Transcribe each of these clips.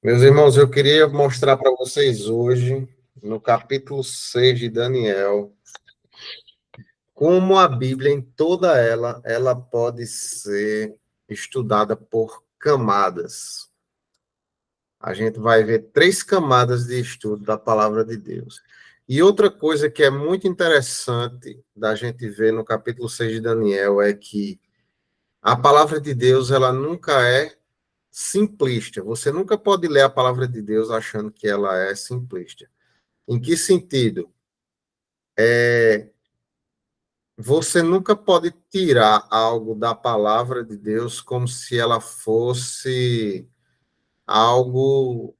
Meus irmãos, eu queria mostrar para vocês hoje, no capítulo 6 de Daniel, como a Bíblia, em toda ela pode ser estudada por camadas. A gente vai ver 3 camadas de estudo da palavra de Deus. E outra coisa que é muito interessante da gente ver no capítulo 6 de Daniel é que a palavra de Deus, ela nunca é simplista. Você nunca pode ler a palavra de Deus achando que ela é simplista. Em que sentido? Você nunca pode tirar algo da palavra de Deus como se ela fosse algo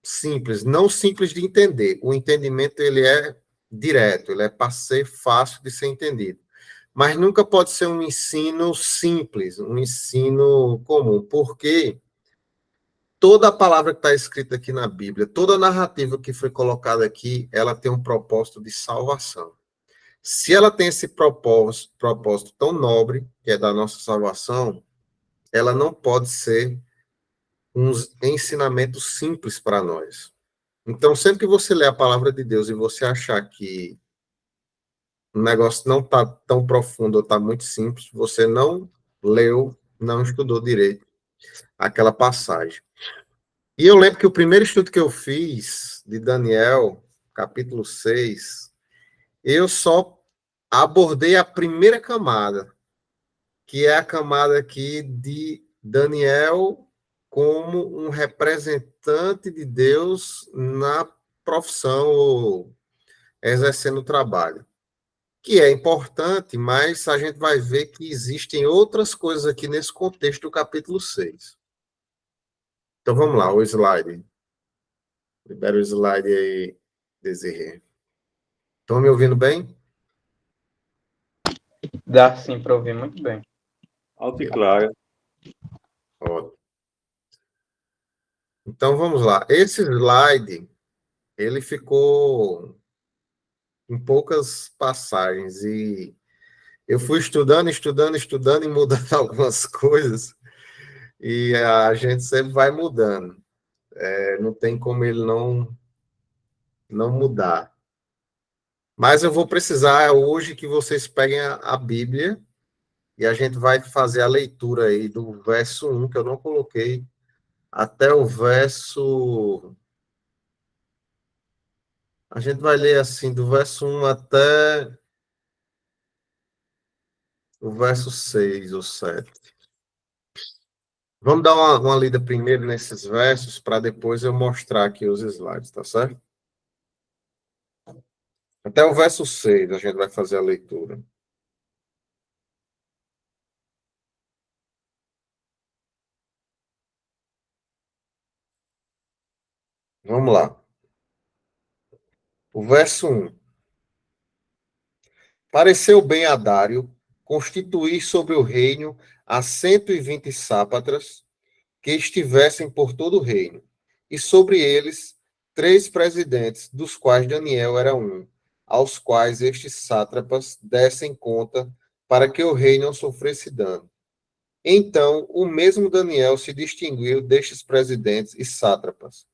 simples, não simples de entender. O entendimento ele é direto, ele é para ser fácil de ser entendido. Mas nunca pode ser um ensino simples, um ensino comum, porque toda a palavra que está escrita aqui na Bíblia, toda a narrativa que foi colocada aqui, ela tem um propósito de salvação. Se ela tem esse propósito tão nobre, que é da nossa salvação, ela não pode ser um ensinamento simples para nós. Então, sempre que você lê a palavra de Deus e você achar que o negócio não está tão profundo ou está muito simples, você não leu, não estudou direito aquela passagem. E eu lembro que o primeiro estudo que eu fiz de Daniel, capítulo 6, eu só abordei a primeira camada, que é a camada aqui de Daniel como um representante de Deus na profissão ou exercendo o trabalho. Que é importante, mas a gente vai ver que existem outras coisas aqui nesse contexto do capítulo 6. Então vamos lá, o slide. Libera o slide aí, Desirê. Estão me ouvindo bem? Dá sim para ouvir muito bem. Alto e claro. Ótimo. Então vamos lá. Esse slide, ele ficou em poucas passagens e eu fui estudando e mudando algumas coisas e a gente sempre vai mudando. Não tem como ele não mudar. Mas eu vou precisar hoje que vocês peguem a Bíblia e a gente vai fazer a leitura aí do verso 1, que eu não coloquei, até o verso. A gente vai ler assim, do verso 1 até o verso 6 ou 7. Vamos dar uma lida primeiro nesses versos, para depois eu mostrar aqui os slides, tá certo? Até o verso 6 a gente vai fazer a leitura. Vamos lá. O verso 1. Pareceu bem a Dário constituir sobre o reino a 120 sátrapas que estivessem por todo o reino, e sobre eles 3 presidentes, dos quais Daniel era um, aos quais estes sátrapas dessem conta para que o reino não sofresse dano. Então, o mesmo Daniel se distinguiu destes presidentes e sátrapas,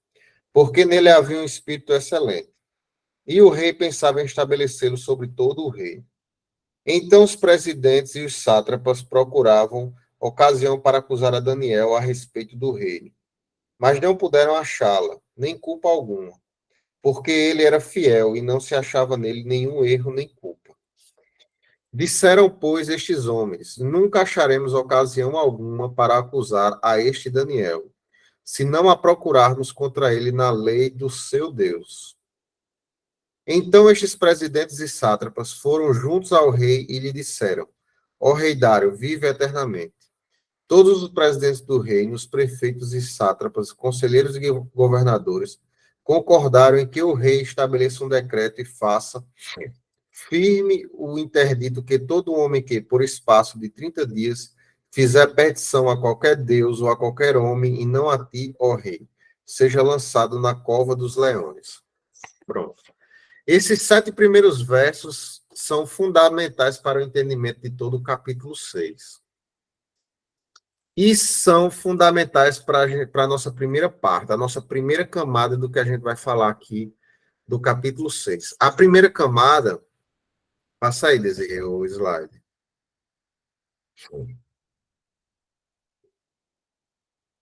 porque nele havia um espírito excelente, e o rei pensava em estabelecê-lo sobre todo o reino. Então os presidentes e os sátrapas procuravam ocasião para acusar a Daniel a respeito do reino, mas não puderam achá-la, nem culpa alguma, porque ele era fiel e não se achava nele nenhum erro nem culpa. Disseram, pois, estes homens: nunca acharemos ocasião alguma para acusar a este Daniel, se não a procurarmos contra ele na lei do seu Deus. Então estes presidentes e sátrapas foram juntos ao rei e lhe disseram: ó rei Dário, vive eternamente. Todos os presidentes do reino, os prefeitos e sátrapas, conselheiros e governadores, concordaram em que o rei estabeleça um decreto e faça firme o interdito que todo homem que, por espaço de 30 dias, fizer petição a qualquer deus ou a qualquer homem, e não a ti, ó rei, seja lançado na cova dos leões. Pronto. Esses 7 primeiros versos são fundamentais para o entendimento de todo o capítulo 6. e são fundamentais para a nossa primeira parte, a nossa primeira camada do que a gente vai falar aqui do capítulo 6. A primeira camada, passa aí, Desirê, o slide.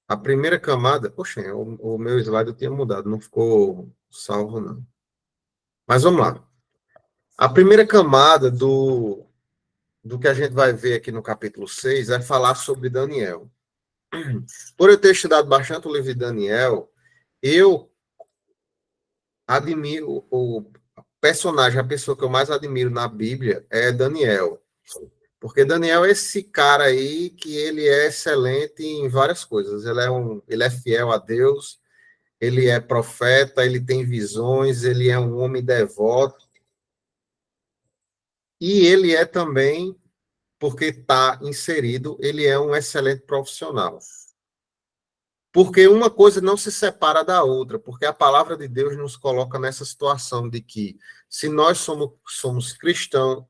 A primeira camada, poxa, o meu slide eu tinha mudado, não ficou salvo, não. Mas vamos lá. A primeira camada do que a gente vai ver aqui no capítulo 6 é falar sobre Daniel. Por eu ter estudado bastante o livro de Daniel, eu admiro o personagem, a pessoa que eu mais admiro na Bíblia é Daniel. Porque Daniel é esse cara aí que ele é excelente em várias coisas. Ele é fiel a Deus, ele é profeta, ele tem visões, ele é um homem devoto. E ele é também, porque está inserido, ele é um excelente profissional. Porque uma coisa não se separa da outra, porque a palavra de Deus nos coloca nessa situação de que, se nós somos cristãos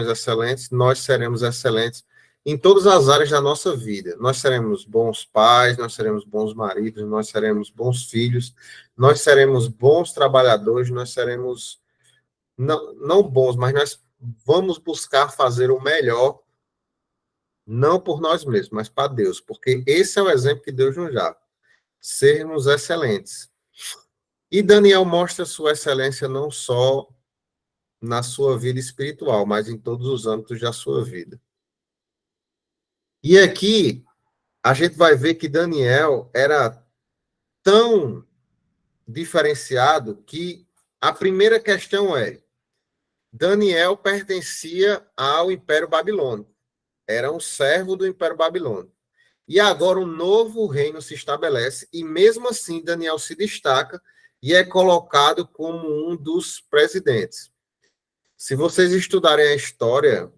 excelentes, nós seremos excelentes em todas as áreas da nossa vida. Nós seremos bons pais, nós seremos bons maridos, nós seremos bons filhos, nós seremos bons trabalhadores, nós seremos, não bons, mas nós vamos buscar fazer o melhor, não por nós mesmos, mas para Deus, porque esse é o exemplo que Deus nos dá. Sermos excelentes. E Daniel mostra sua excelência não só na sua vida espiritual, mas em todos os âmbitos da sua vida. E aqui a gente vai ver que Daniel era tão diferenciado que a primeira questão é: Daniel pertencia ao Império Babilônico, era um servo do Império Babilônico. E agora um novo reino se estabelece, e mesmo assim Daniel se destaca e é colocado como um dos presidentes. Se vocês estudarem a história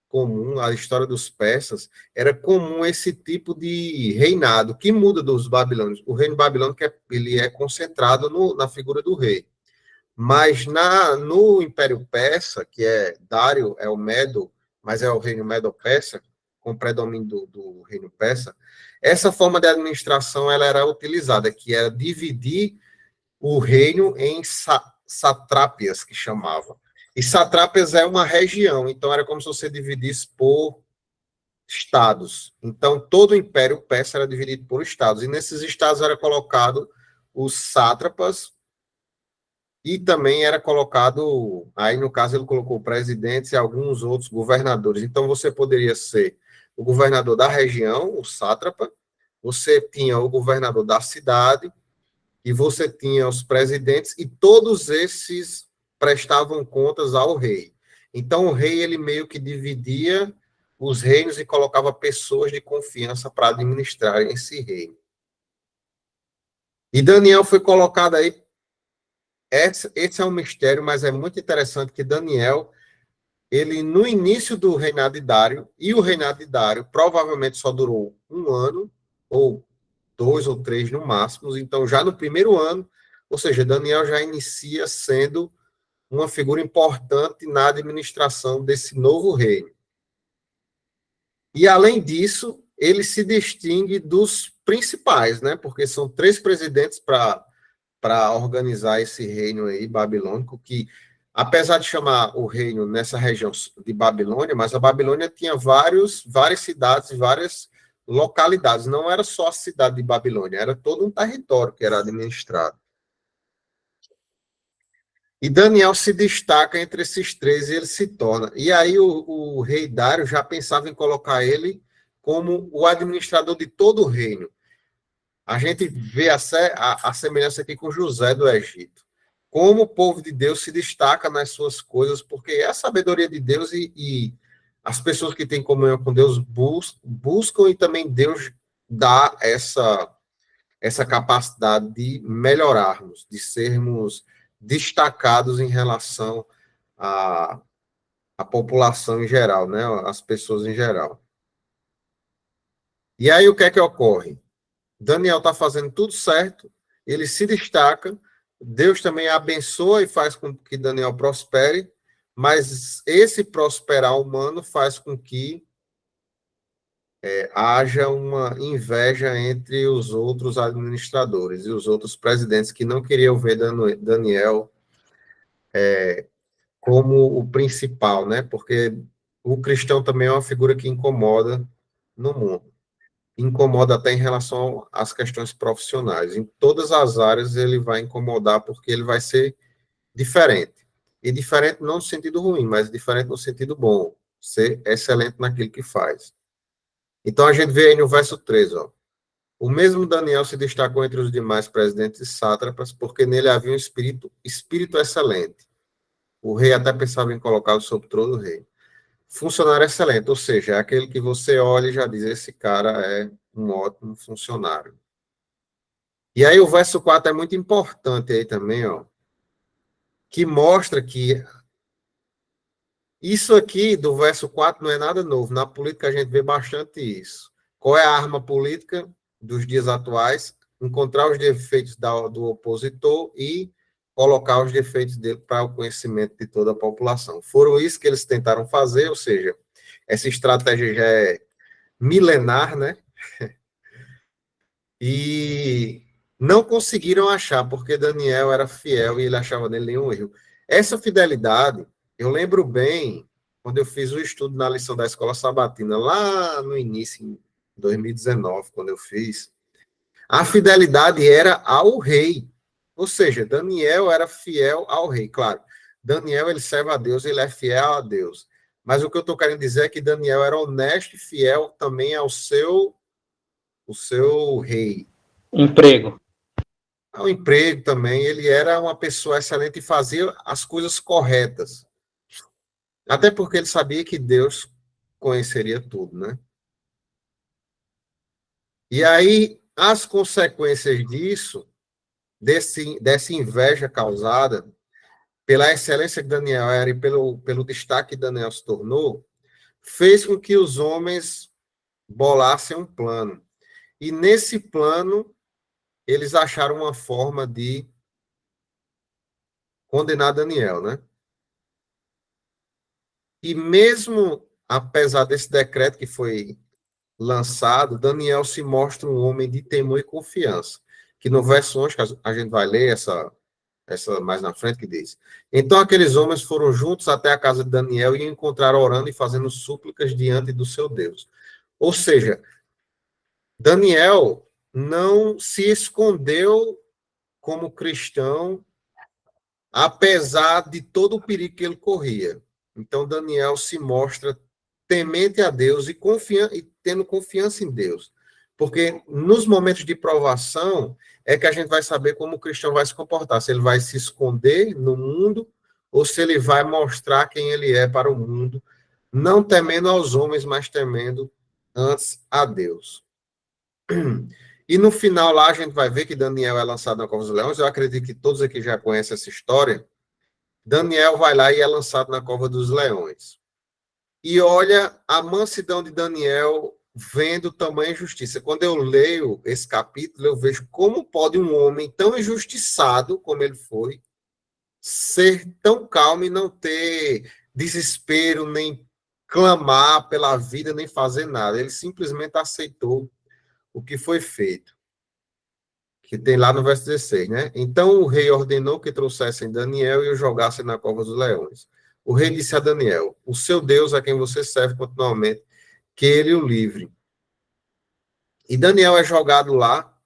comum, a história dos persas, era comum esse tipo de reinado, que muda dos babilônios. O reino babilônico ele é concentrado na figura do rei. Mas no Império Persa, que é Dário, é o Medo, mas é o reino Medo-Persa, com predomínio do reino persa, essa forma de administração ela era utilizada, que era dividir o reino em satrápias, que chamava. E satrápias é uma região, então era como se você dividisse por estados. Então, todo o Império Persa era dividido por estados, e nesses estados era colocado os sátrapas, e também era colocado, aí no caso ele colocou presidentes e alguns outros governadores. Então você poderia ser o governador da região, o sátrapa, você tinha o governador da cidade, e você tinha os presidentes, e todos esses prestavam contas ao rei. Então o rei ele meio que dividia os reinos e colocava pessoas de confiança para administrar esse reino. E Daniel foi colocado aí. Esse é um mistério, mas é muito interessante que Daniel, ele no início do reinado de Dário, e o reinado de Dário provavelmente só durou 1 ano, ou 2 ou 3 no máximo, então já no primeiro ano, ou seja, Daniel já inicia sendo uma figura importante na administração desse novo reino. E além disso, ele se distingue dos principais, né? Porque são 3 presidentes para organizar esse reino aí babilônico, que, apesar de chamar o reino nessa região de Babilônia, mas a Babilônia tinha várias cidades e várias localidades, não era só a cidade de Babilônia, era todo um território que era administrado. E Daniel se destaca entre esses 3 e ele se torna. E aí o rei Dário já pensava em colocar ele como o administrador de todo o reino. A gente vê a semelhança aqui com José do Egito. Como o povo de Deus se destaca nas suas coisas, porque é a sabedoria de Deus e as pessoas que têm comunhão com Deus buscam e também Deus dá essa capacidade de melhorarmos, de sermos destacados em relação à população em geral, né? As pessoas em geral. E aí o que é que ocorre? Daniel está fazendo tudo certo, ele se destaca, Deus também abençoa e faz com que Daniel prospere, mas esse prosperar humano faz com que haja uma inveja entre os outros administradores e os outros presidentes que não queriam ver Daniel como o principal, né? Porque o cristão também é uma figura que incomoda no mundo. Incomoda até em relação às questões profissionais. Em todas as áreas ele vai incomodar porque ele vai ser diferente. E diferente não no sentido ruim, mas diferente no sentido bom. Ser excelente naquilo que faz. Então a gente vê aí no verso 3, ó. O mesmo Daniel se destacou entre os demais presidentes e sátrapas porque nele havia um espírito excelente. O rei até pensava em colocá-lo sob o trono do rei. Funcionário excelente, ou seja, é aquele que você olha e já diz, esse cara é um ótimo funcionário. E aí o verso 4 é muito importante aí também, ó, que mostra que isso aqui do verso 4 não é nada novo. Na política a gente vê bastante isso. Qual é a arma política dos dias atuais? Encontrar os defeitos do opositor e colocar os defeitos dele para o conhecimento de toda a população. Foram isso que eles tentaram fazer, ou seja, essa estratégia já é milenar, né? E não conseguiram achar, porque Daniel era fiel e ele achava nele nenhum erro. Essa fidelidade, eu lembro bem, quando eu fiz o estudo na lição da Escola Sabatina, lá no início, em 2019, quando eu fiz, a fidelidade era ao rei. Ou seja, Daniel era fiel ao rei. Claro, Daniel, ele serve a Deus, ele é fiel a Deus. Mas o que eu estou querendo dizer é que Daniel era honesto e fiel também ao seu rei. Emprego. Ao emprego também, ele era uma pessoa excelente e fazia as coisas corretas. Até porque ele sabia que Deus conheceria tudo, né? E aí, as consequências disso, dessa inveja causada pela excelência que Daniel era e pelo destaque que Daniel se tornou, fez com que os homens bolassem um plano. E nesse plano, eles acharam uma forma de condenar Daniel, né? E mesmo apesar desse decreto que foi lançado, Daniel se mostra um homem de temor e confiança. Que no verso 11, que a gente vai ler essa mais na frente, que diz: Então aqueles homens foram juntos até a casa de Daniel e o encontraram orando e fazendo súplicas diante do seu Deus. Ou seja, Daniel não se escondeu como cristão, apesar de todo o perigo que ele corria. Então, Daniel se mostra temente a Deus e tendo confiança em Deus. Porque nos momentos de provação é que a gente vai saber como o cristão vai se comportar. Se ele vai se esconder no mundo ou se ele vai mostrar quem ele é para o mundo, não temendo aos homens, mas temendo antes a Deus. E no final lá a gente vai ver que Daniel é lançado na cova dos leões. Eu acredito que todos aqui já conhecem essa história. Daniel vai lá e é lançado na cova dos leões. E olha a mansidão de Daniel vendo tamanha injustiça. Quando eu leio esse capítulo, eu vejo como pode um homem tão injustiçado como ele foi ser tão calmo e não ter desespero, nem clamar pela vida, nem fazer nada. Ele simplesmente aceitou o que foi feito. Que tem lá no verso 16, né? Então o rei ordenou que trouxessem Daniel e o jogassem na cova dos leões. O rei disse a Daniel: O seu Deus, a quem você serve continuamente, que ele o livre. E Daniel é jogado lá,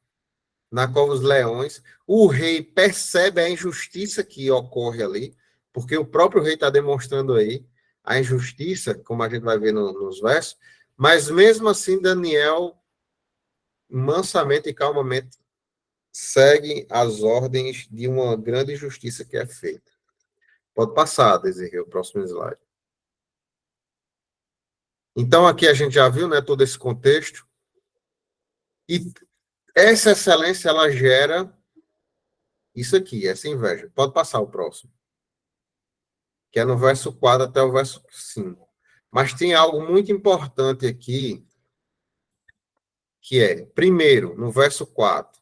na cova dos leões. O rei percebe a injustiça que ocorre ali, porque o próprio rei está demonstrando aí a injustiça, como a gente vai ver nos versos, mas mesmo assim Daniel mansamente e calmamente segue as ordens de uma grande injustiça que é feita. Pode passar, Desirê, o próximo slide. Então, aqui a gente já viu, né, todo esse contexto. E essa excelência, ela gera isso aqui, essa inveja. Pode passar o próximo. Que é no verso 4 até o verso 5. Mas tem algo muito importante aqui, que é, primeiro, no verso 4,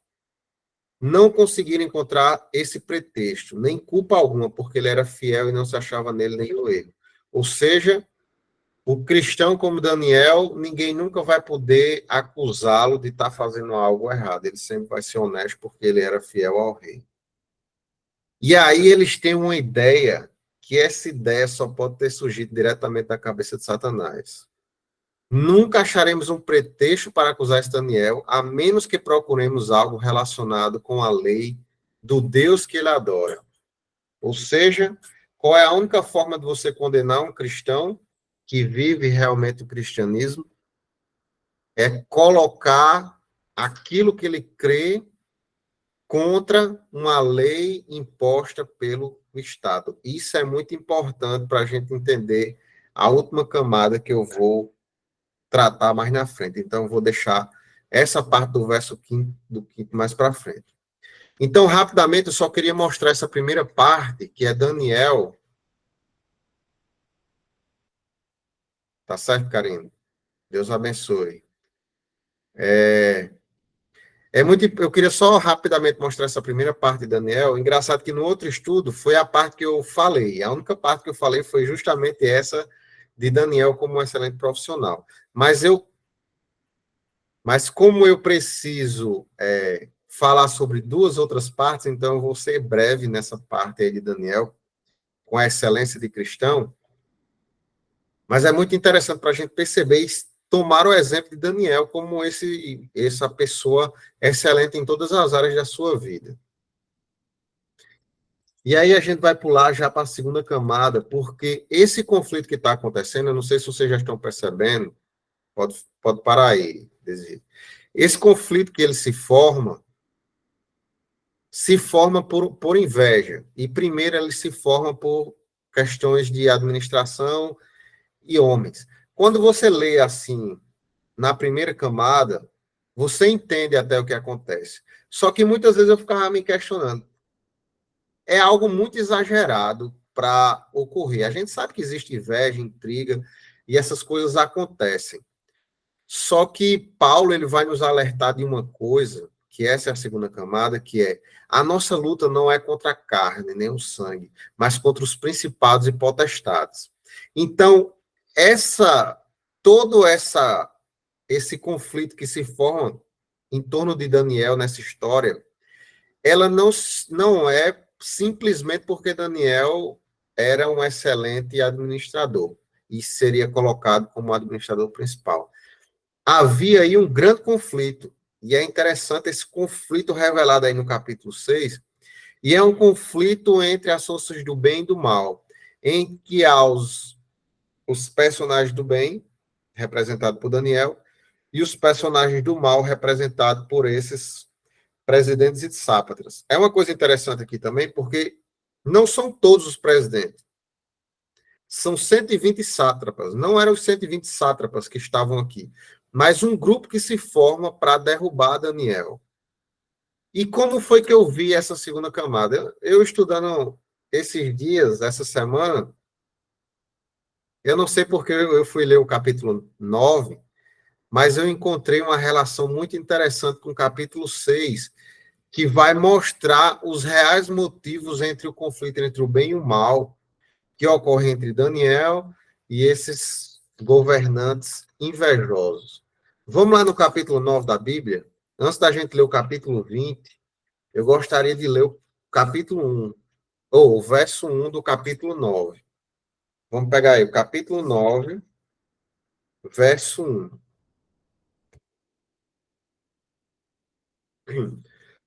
não conseguiram encontrar esse pretexto, nem culpa alguma, porque ele era fiel e não se achava nele nenhum erro. Ou seja, O cristão como Daniel, ninguém nunca vai poder acusá-lo de estar fazendo algo errado. Ele sempre vai ser honesto porque ele era fiel ao rei. E aí eles têm uma ideia que essa ideia só pode ter surgido diretamente da cabeça de Satanás. Nunca acharemos um pretexto para acusar esse Daniel, a menos que procuremos algo relacionado com a lei do Deus que ele adora. Ou seja, qual é a única forma de você condenar um cristão que vive realmente o cristianismo? É colocar aquilo que ele crê contra uma lei imposta pelo Estado. Isso é muito importante para a gente entender a última camada que eu vou tratar mais na frente. Então, eu vou deixar essa parte do verso 5 mais para frente. Então, rapidamente, eu só queria mostrar essa primeira parte, que é Daniel. Tá certo, Karine? Deus abençoe. Eu queria só rapidamente mostrar essa primeira parte de Daniel. Engraçado que no outro estudo foi a parte que eu falei. A única parte que eu falei foi justamente essa de Daniel como um excelente profissional. Mas como eu preciso falar sobre duas outras partes, então eu vou ser breve nessa parte aí de Daniel, com a excelência de cristão. Mas é muito interessante para a gente perceber e tomar o exemplo de Daniel como essa pessoa excelente em todas as áreas da sua vida. E aí a gente vai pular já para a segunda camada, porque esse conflito que está acontecendo, eu não sei se vocês já estão percebendo, pode parar aí, Desir. Esse conflito que ele se forma por inveja. E primeiro ele se forma por questões de administração e homens. Quando você lê assim, na primeira camada, você entende até o que acontece. Só que muitas vezes eu ficava me questionando. É algo muito exagerado para ocorrer. A gente sabe que existe inveja, intriga, e essas coisas acontecem. Só que Paulo ele vai nos alertar de uma coisa, que essa é a segunda camada, que é a nossa luta não é contra a carne, nem o sangue, mas contra os principados e potestades. Então, todo esse conflito que se forma em torno de Daniel nessa história, ela não é simplesmente porque Daniel era um excelente administrador e seria colocado como administrador principal. Havia aí um grande conflito, e é interessante esse conflito revelado aí no capítulo 6, e é um conflito entre as forças do bem e do mal, em que há os personagens do bem, representados por Daniel, e os personagens do mal, representados por esses presidentes e sátrapas. É uma coisa interessante aqui também, porque não são todos os presidentes. São 120 sátrapas. Não eram os 120 sátrapas que estavam aqui, mas um grupo que se forma para derrubar Daniel. E como foi que eu vi essa segunda camada? Eu estudando esses dias, essa semana, eu não sei porque eu fui ler o capítulo 9, mas eu encontrei uma relação muito interessante com o capítulo 6, que vai mostrar os reais motivos entre o conflito entre o bem e o mal, que ocorre entre Daniel e esses governantes invejosos. Vamos lá no capítulo 9 da Bíblia? Antes da gente ler o capítulo 20, eu gostaria de ler o capítulo 1, ou o verso 1 do capítulo 9. Vamos pegar aí o capítulo 9, verso 1.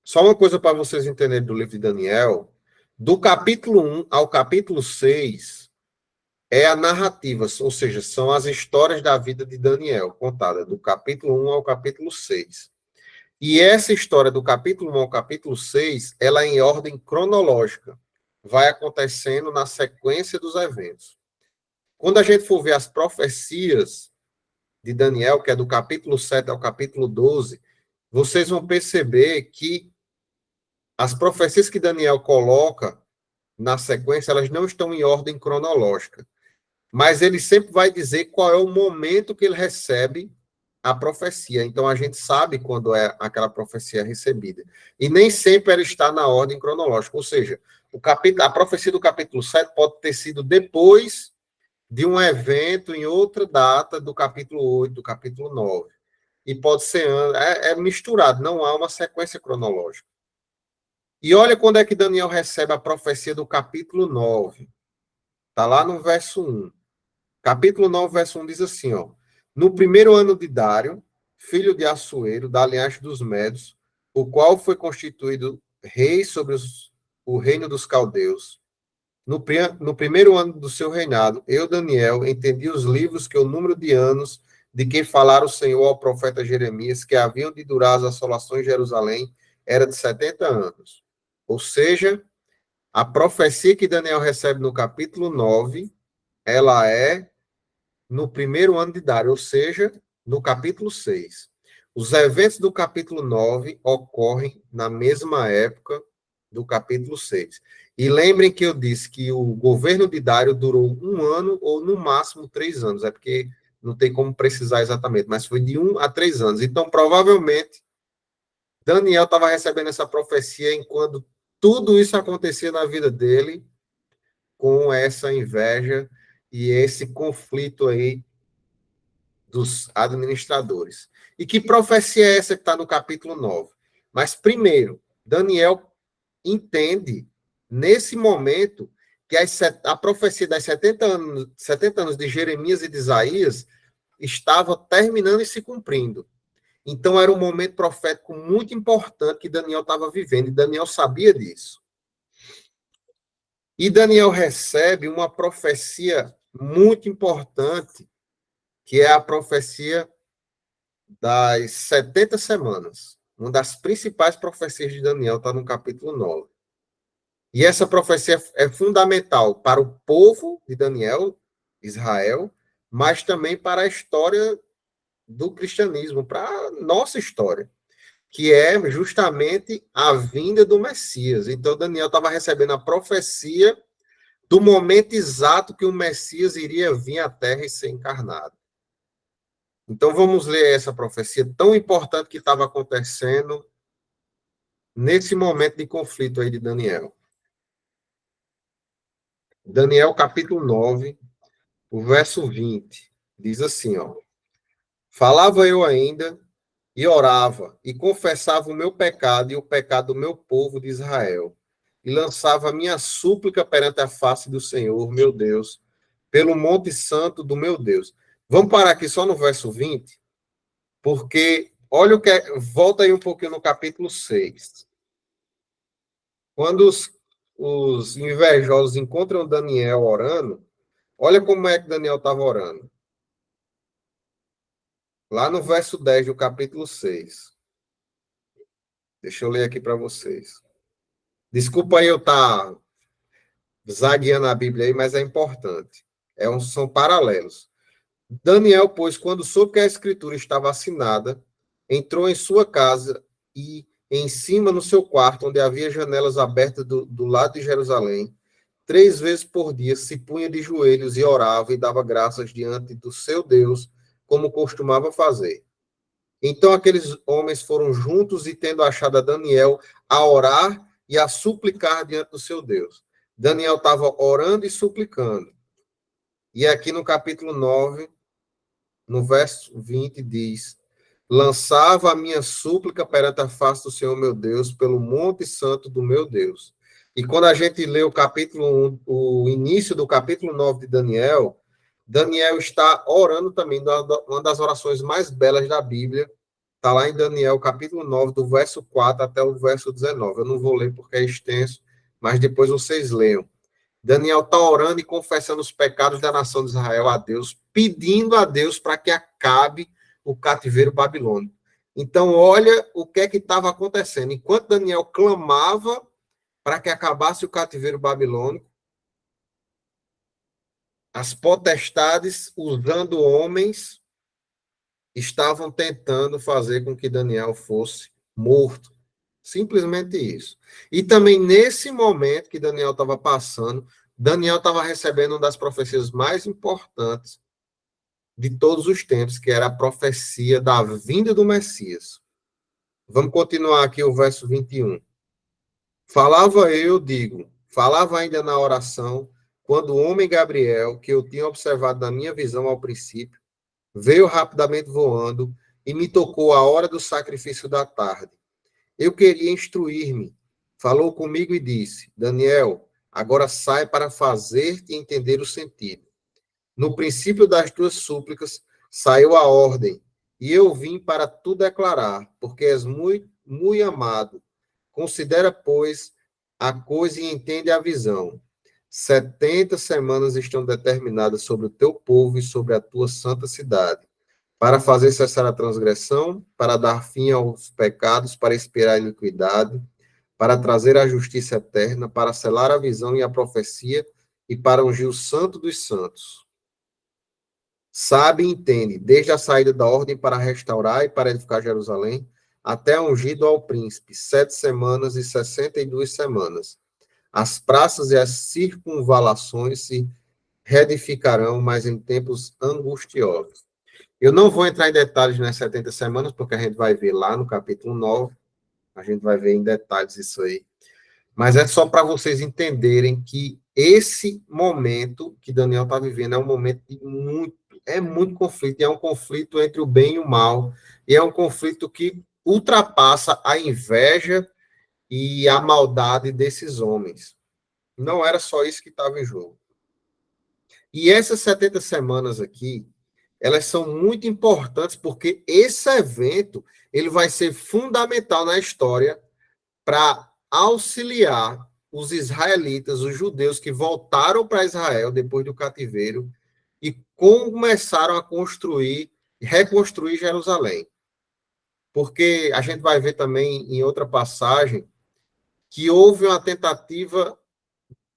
Só uma coisa para vocês entenderem do livro de Daniel. Do capítulo 1 ao capítulo 6 é a narrativa, ou seja, são as histórias da vida de Daniel, contada do capítulo 1 ao capítulo 6. E essa história do capítulo 1 ao capítulo 6, ela é em ordem cronológica. Vai acontecendo na sequência dos eventos. Quando a gente for ver as profecias de Daniel, que é do capítulo 7 ao capítulo 12, vocês vão perceber que as profecias que Daniel coloca na sequência, elas não estão em ordem cronológica. Mas ele sempre vai dizer qual é o momento que ele recebe a profecia. Então, a gente sabe quando é aquela profecia recebida. E nem sempre ela está na ordem cronológica. Ou seja, a profecia do capítulo 7 pode ter sido depois de um evento em outra data do capítulo 8, do capítulo 9. E pode ser, misturado, não há uma sequência cronológica. E olha quando é que Daniel recebe a profecia do capítulo 9. Está lá no verso 1. Capítulo 9, verso 1 diz assim, ó. No primeiro ano de Dário, filho de Assuero, da linhagem dos Medos, o qual foi constituído rei sobre o reino dos caldeus. No primeiro ano do seu reinado, eu, Daniel, entendi os livros que o número de anos de quem falara o Senhor ao profeta Jeremias, que haviam de durar as assolações de Jerusalém, era de 70 anos. Ou seja, a profecia que Daniel recebe no capítulo 9, ela é no primeiro ano de Dário, ou seja, no capítulo 6. Os eventos do capítulo 9 ocorrem na mesma época do capítulo 6. E lembrem que eu disse que o governo de Dário durou 1 ano ou, no máximo, 3 anos. É porque não tem como precisar exatamente, mas foi de 1 a 3 anos. Então, provavelmente, Daniel estava recebendo essa profecia enquanto tudo isso acontecia na vida dele, com essa inveja e esse conflito aí dos administradores. E que profecia é essa que está no capítulo 9? Mas, primeiro, Daniel entende, nesse momento, que a profecia das 70 anos de Jeremias e de Isaías estava terminando e se cumprindo. Então, era um momento profético muito importante que Daniel estava vivendo, e Daniel sabia disso. E Daniel recebe uma profecia muito importante, que é a profecia das 70 semanas. Uma das principais profecias de Daniel está no capítulo 9. E essa profecia é fundamental para o povo de Daniel, Israel, mas também para a história do cristianismo, para a nossa história, que é justamente a vinda do Messias. Então, Daniel estava recebendo a profecia do momento exato que o Messias iria vir à Terra e ser encarnado. Então, vamos ler essa profecia tão importante que estava acontecendo nesse momento de conflito aí de Daniel. Daniel, capítulo 9, o verso 20, diz assim, ó. Falava eu ainda e orava e confessava o meu pecado e o pecado do meu povo de Israel e lançava a minha súplica perante a face do Senhor, meu Deus, pelo monte santo do meu Deus. Vamos parar aqui só no verso 20, porque olha o que volta aí um pouquinho no capítulo 6. Quando os invejosos encontram Daniel orando, olha como é que Daniel estava orando. Lá no verso 10 do capítulo 6. Deixa eu ler aqui para vocês. Desculpa aí eu estar zagueando a Bíblia aí, mas é importante. São paralelos. Daniel, pois, quando soube que a escritura estava assinada, entrou em sua casa e, em cima no seu quarto, onde havia janelas abertas do lado de Jerusalém, 3 vezes por dia se punha de joelhos e orava e dava graças diante do seu Deus, como costumava fazer. Então aqueles homens foram juntos e, tendo achado a Daniel, a orar e a suplicar diante do seu Deus. Daniel estava orando e suplicando. E aqui no capítulo 9, no verso 20, diz: lançava a minha súplica perante a face do Senhor meu Deus, pelo monte santo do meu Deus. E quando a gente lê o capítulo 1, o início do capítulo 9 de Daniel, Daniel está orando também, uma das orações mais belas da Bíblia. Está lá em Daniel, capítulo 9, do verso 4 até o verso 19. Eu não vou ler porque é extenso, mas depois vocês leiam. Daniel está orando e confessando os pecados da nação de Israel a Deus, pedindo a Deus para que acabe o cativeiro babilônico. Então, olha o que é que estava acontecendo. Enquanto Daniel clamava para que acabasse o cativeiro babilônico, as potestades, usando homens, estavam tentando fazer com que Daniel fosse morto. Simplesmente isso. E também nesse momento que Daniel estava passando, Daniel estava recebendo uma das profecias mais importantes de todos os tempos, que era a profecia da vinda do Messias. Vamos continuar aqui o verso 21. Falava ainda na oração, quando o homem Gabriel, que eu tinha observado na minha visão ao princípio, veio rapidamente voando e me tocou a hora do sacrifício da tarde. Eu queria instruir-me. Falou comigo e disse: Daniel, agora sai para fazer-te entender o sentido. No princípio das tuas súplicas saiu a ordem, e eu vim para tu declarar, porque és muito, muito amado. Considera, pois, a coisa e entende a visão. 70 semanas estão determinadas sobre o teu povo e sobre a tua santa cidade, para fazer cessar a transgressão, para dar fim aos pecados, para expiar a iniquidade, para trazer a justiça eterna, para selar a visão e a profecia, e para ungir o santo dos santos. Sabe e entende, desde a saída da ordem para restaurar e para edificar Jerusalém, até ungido ao príncipe, 7 semanas e 62 semanas. As praças e as circunvalações se reedificarão, mas em tempos angustiosos. Eu não vou entrar em detalhes nas 70 semanas, porque a gente vai ver lá no capítulo 9, a gente vai ver em detalhes isso aí. Mas é só para vocês entenderem que esse momento que Daniel está vivendo é um momento de muito conflito, e é um conflito entre o bem e o mal, e é um conflito que ultrapassa a inveja e a maldade desses homens. Não era só isso que estava em jogo. E essas 70 semanas aqui, elas são muito importantes, porque esse evento ele vai ser fundamental na história para auxiliar os israelitas, os judeus que voltaram para Israel depois do cativeiro e começaram a construir, reconstruir Jerusalém. Porque a gente vai ver também em outra passagem que houve uma tentativa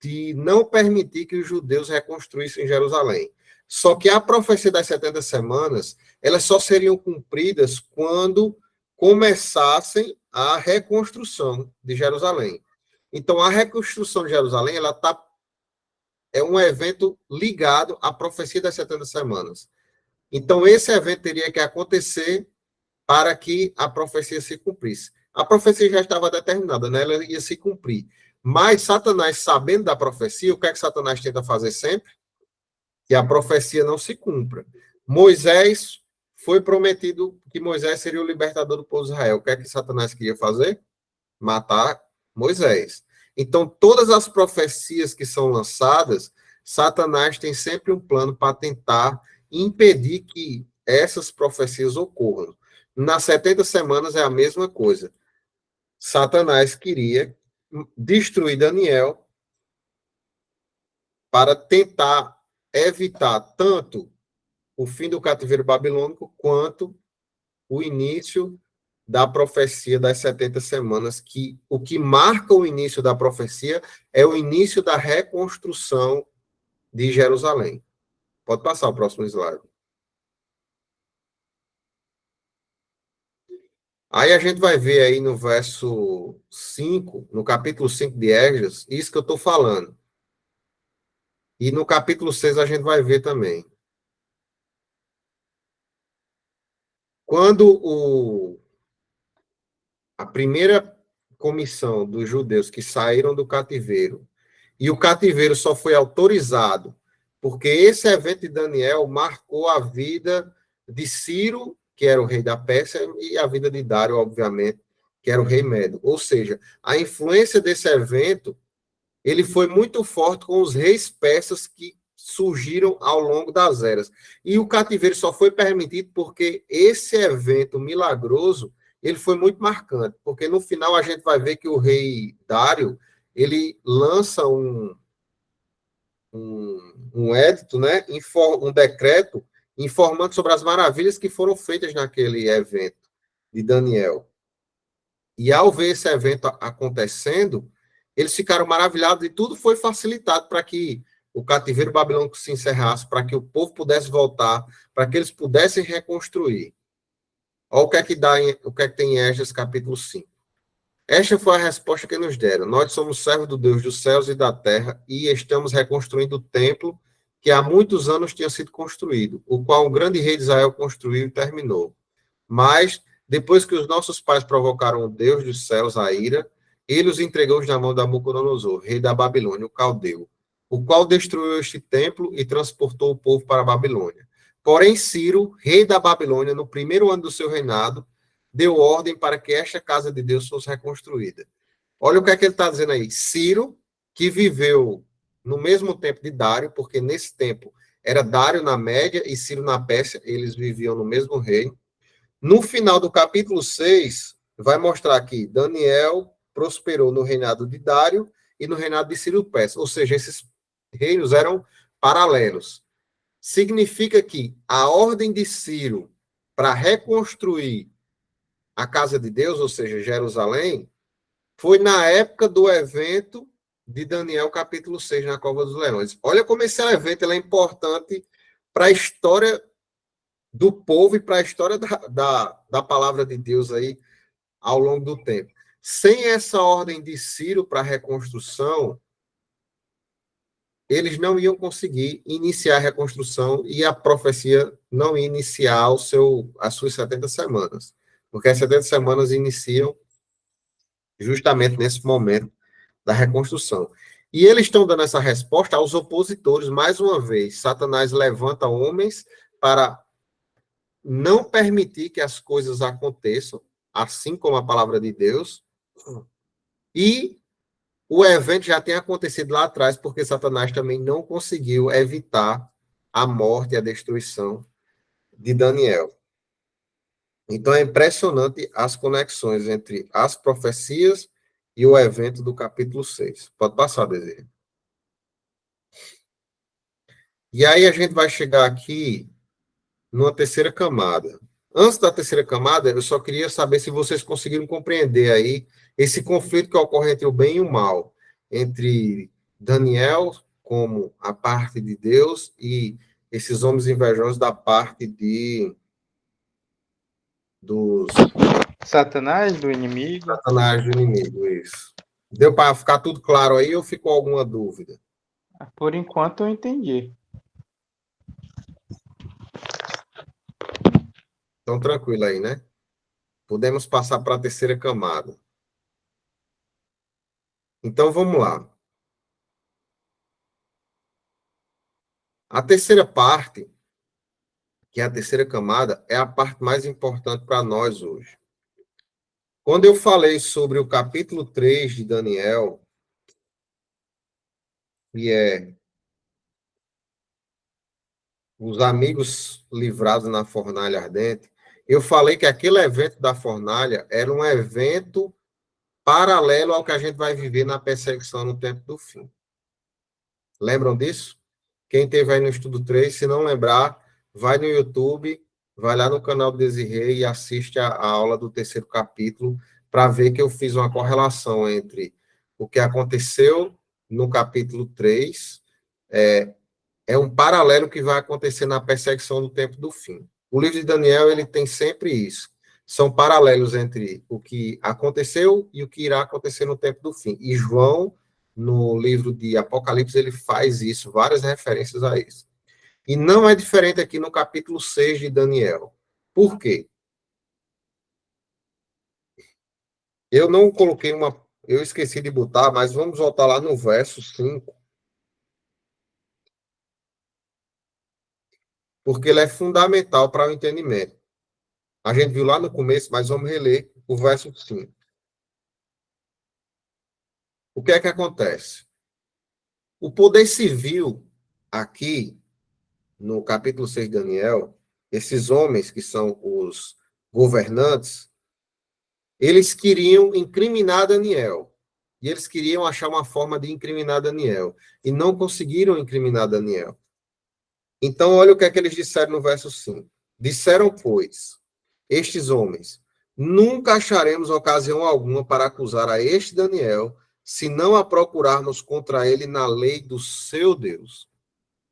de não permitir que os judeus reconstruíssem Jerusalém. Só que a profecia das 70 semanas, elas só seriam cumpridas quando começassem a reconstrução de Jerusalém. Então, a reconstrução de Jerusalém, é um evento ligado à profecia das 70 semanas. Então, esse evento teria que acontecer para que a profecia se cumprisse. A profecia já estava determinada, né? Ela ia se cumprir. Mas Satanás, sabendo da profecia, o que é que Satanás tenta fazer sempre? Que a profecia não se cumpra. Moisés foi prometido que Moisés seria o libertador do povo de Israel. O que é que Satanás queria fazer? Matar Moisés. Então, todas as profecias que são lançadas, Satanás tem sempre um plano para tentar impedir que essas profecias ocorram. Nas 70 semanas é a mesma coisa. Satanás queria destruir Daniel para tentar evitar tanto o fim do cativeiro babilônico quanto o início da profecia das 70 semanas, que o que marca o início da profecia é o início da reconstrução de Jerusalém. Pode passar o próximo slide. Aí a gente vai ver aí no verso 5, no capítulo 5 de Esdras, isso que eu estou falando. E no capítulo 6 a gente vai ver também. Quando a primeira comissão dos judeus que saíram do cativeiro, e o cativeiro só foi autorizado porque esse evento de Daniel marcou a vida de Ciro, que era o rei da Pérsia, e a vida de Dário, obviamente, que era o rei Medo. Ou seja, a influência desse evento, ele foi muito forte com os reis persas que surgiram ao longo das eras. E o cativeiro só foi permitido porque esse evento milagroso, ele foi muito marcante, porque no final a gente vai ver que o rei Dário, ele lança um édito, né, um decreto informando sobre as maravilhas que foram feitas naquele evento de Daniel. E ao ver esse evento acontecendo, eles ficaram maravilhados e tudo foi facilitado para que o cativeiro babilônico se encerrasse, para que o povo pudesse voltar, para que eles pudessem reconstruir. Olha o que é que tem em Esdras capítulo 5. Esta foi a resposta que nos deram. Nós somos servos do Deus dos céus e da terra e estamos reconstruindo o templo que há muitos anos tinha sido construído, o qual o grande rei de Israel construiu e terminou. Mas, depois que os nossos pais provocaram o Deus dos céus a ira, ele os entregou na mão de Nabucodonosor, rei da Babilônia, o caldeu. o qual destruiu este templo e transportou o povo para a Babilônia. Porém, Ciro, rei da Babilônia, no primeiro ano do seu reinado, deu ordem para que esta casa de Deus fosse reconstruída. Olha o que é que ele está dizendo aí. Ciro, que viveu no mesmo tempo de Dário, porque nesse tempo era Dário na Média e Ciro na Pérsia, eles viviam no mesmo reino. No final do capítulo 6, vai mostrar que Daniel prosperou no reinado de Dário e no reinado de Ciro Persa, ou seja, esses reinos eram paralelos. Significa que a ordem de Ciro para reconstruir a casa de Deus, ou seja, Jerusalém, foi na época do evento de Daniel, capítulo 6, na Cova dos Leões. Olha como esse evento é importante para a história do povo e para a história da palavra de Deus aí ao longo do tempo. Sem essa ordem de Ciro para a reconstrução, eles não iam conseguir iniciar a reconstrução e a profecia não ia iniciar as suas 70 semanas. Porque as 70 semanas iniciam justamente nesse momento da reconstrução. E eles estão dando essa resposta aos opositores, mais uma vez. Satanás levanta homens para não permitir que as coisas aconteçam, assim como a palavra de Deus, e o evento já tem acontecido lá atrás, porque Satanás também não conseguiu evitar a morte e a destruição de Daniel. Então é impressionante as conexões entre as profecias e o evento do capítulo 6. Pode passar, Desejo. E aí a gente vai chegar aqui numa terceira camada. Antes da terceira camada, eu só queria saber se vocês conseguiram compreender aí esse conflito que ocorre entre o bem e o mal, entre Daniel como a parte de Deus e esses homens invejosos da parte dos Satanás, do inimigo. Satanás do inimigo, isso. Deu para ficar tudo claro aí ou ficou alguma dúvida? Por enquanto eu entendi. Então, tranquilo aí, né? Podemos passar para a terceira camada. Então, vamos lá. A terceira parte, que é a terceira camada, é a parte mais importante para nós hoje. Quando eu falei sobre o capítulo 3 de Daniel, que é os amigos livrados na fornalha ardente, eu falei que aquele evento da fornalha era um evento paralelo ao que a gente vai viver na perseguição no tempo do fim. Lembram disso? Quem esteve aí no estudo 3, se não lembrar, vai no YouTube, vai lá no canal do Desirê e assiste a aula do terceiro capítulo para ver que eu fiz uma correlação entre o que aconteceu no capítulo 3, é um paralelo que vai acontecer na perseguição do tempo do fim. O livro de Daniel, ele tem sempre isso. São paralelos entre o que aconteceu e o que irá acontecer no tempo do fim. E João, no livro de Apocalipse, ele faz isso, várias referências a isso. E não é diferente aqui no capítulo 6 de Daniel. Por quê? Eu não coloquei eu esqueci de botar, mas vamos voltar lá no verso 5. Porque ele é fundamental para o entendimento. A gente viu lá no começo, mas vamos reler o verso 5. O que é que acontece? O poder civil, aqui, no capítulo 6 de Daniel, esses homens que são os governantes, eles queriam incriminar Daniel. E eles queriam achar uma forma de incriminar Daniel. E não conseguiram incriminar Daniel. Então, olha o que é que eles disseram no verso 5. Disseram, pois, estes homens, nunca acharemos ocasião alguma para acusar a este Daniel, se não a procurarmos contra ele na lei do seu Deus.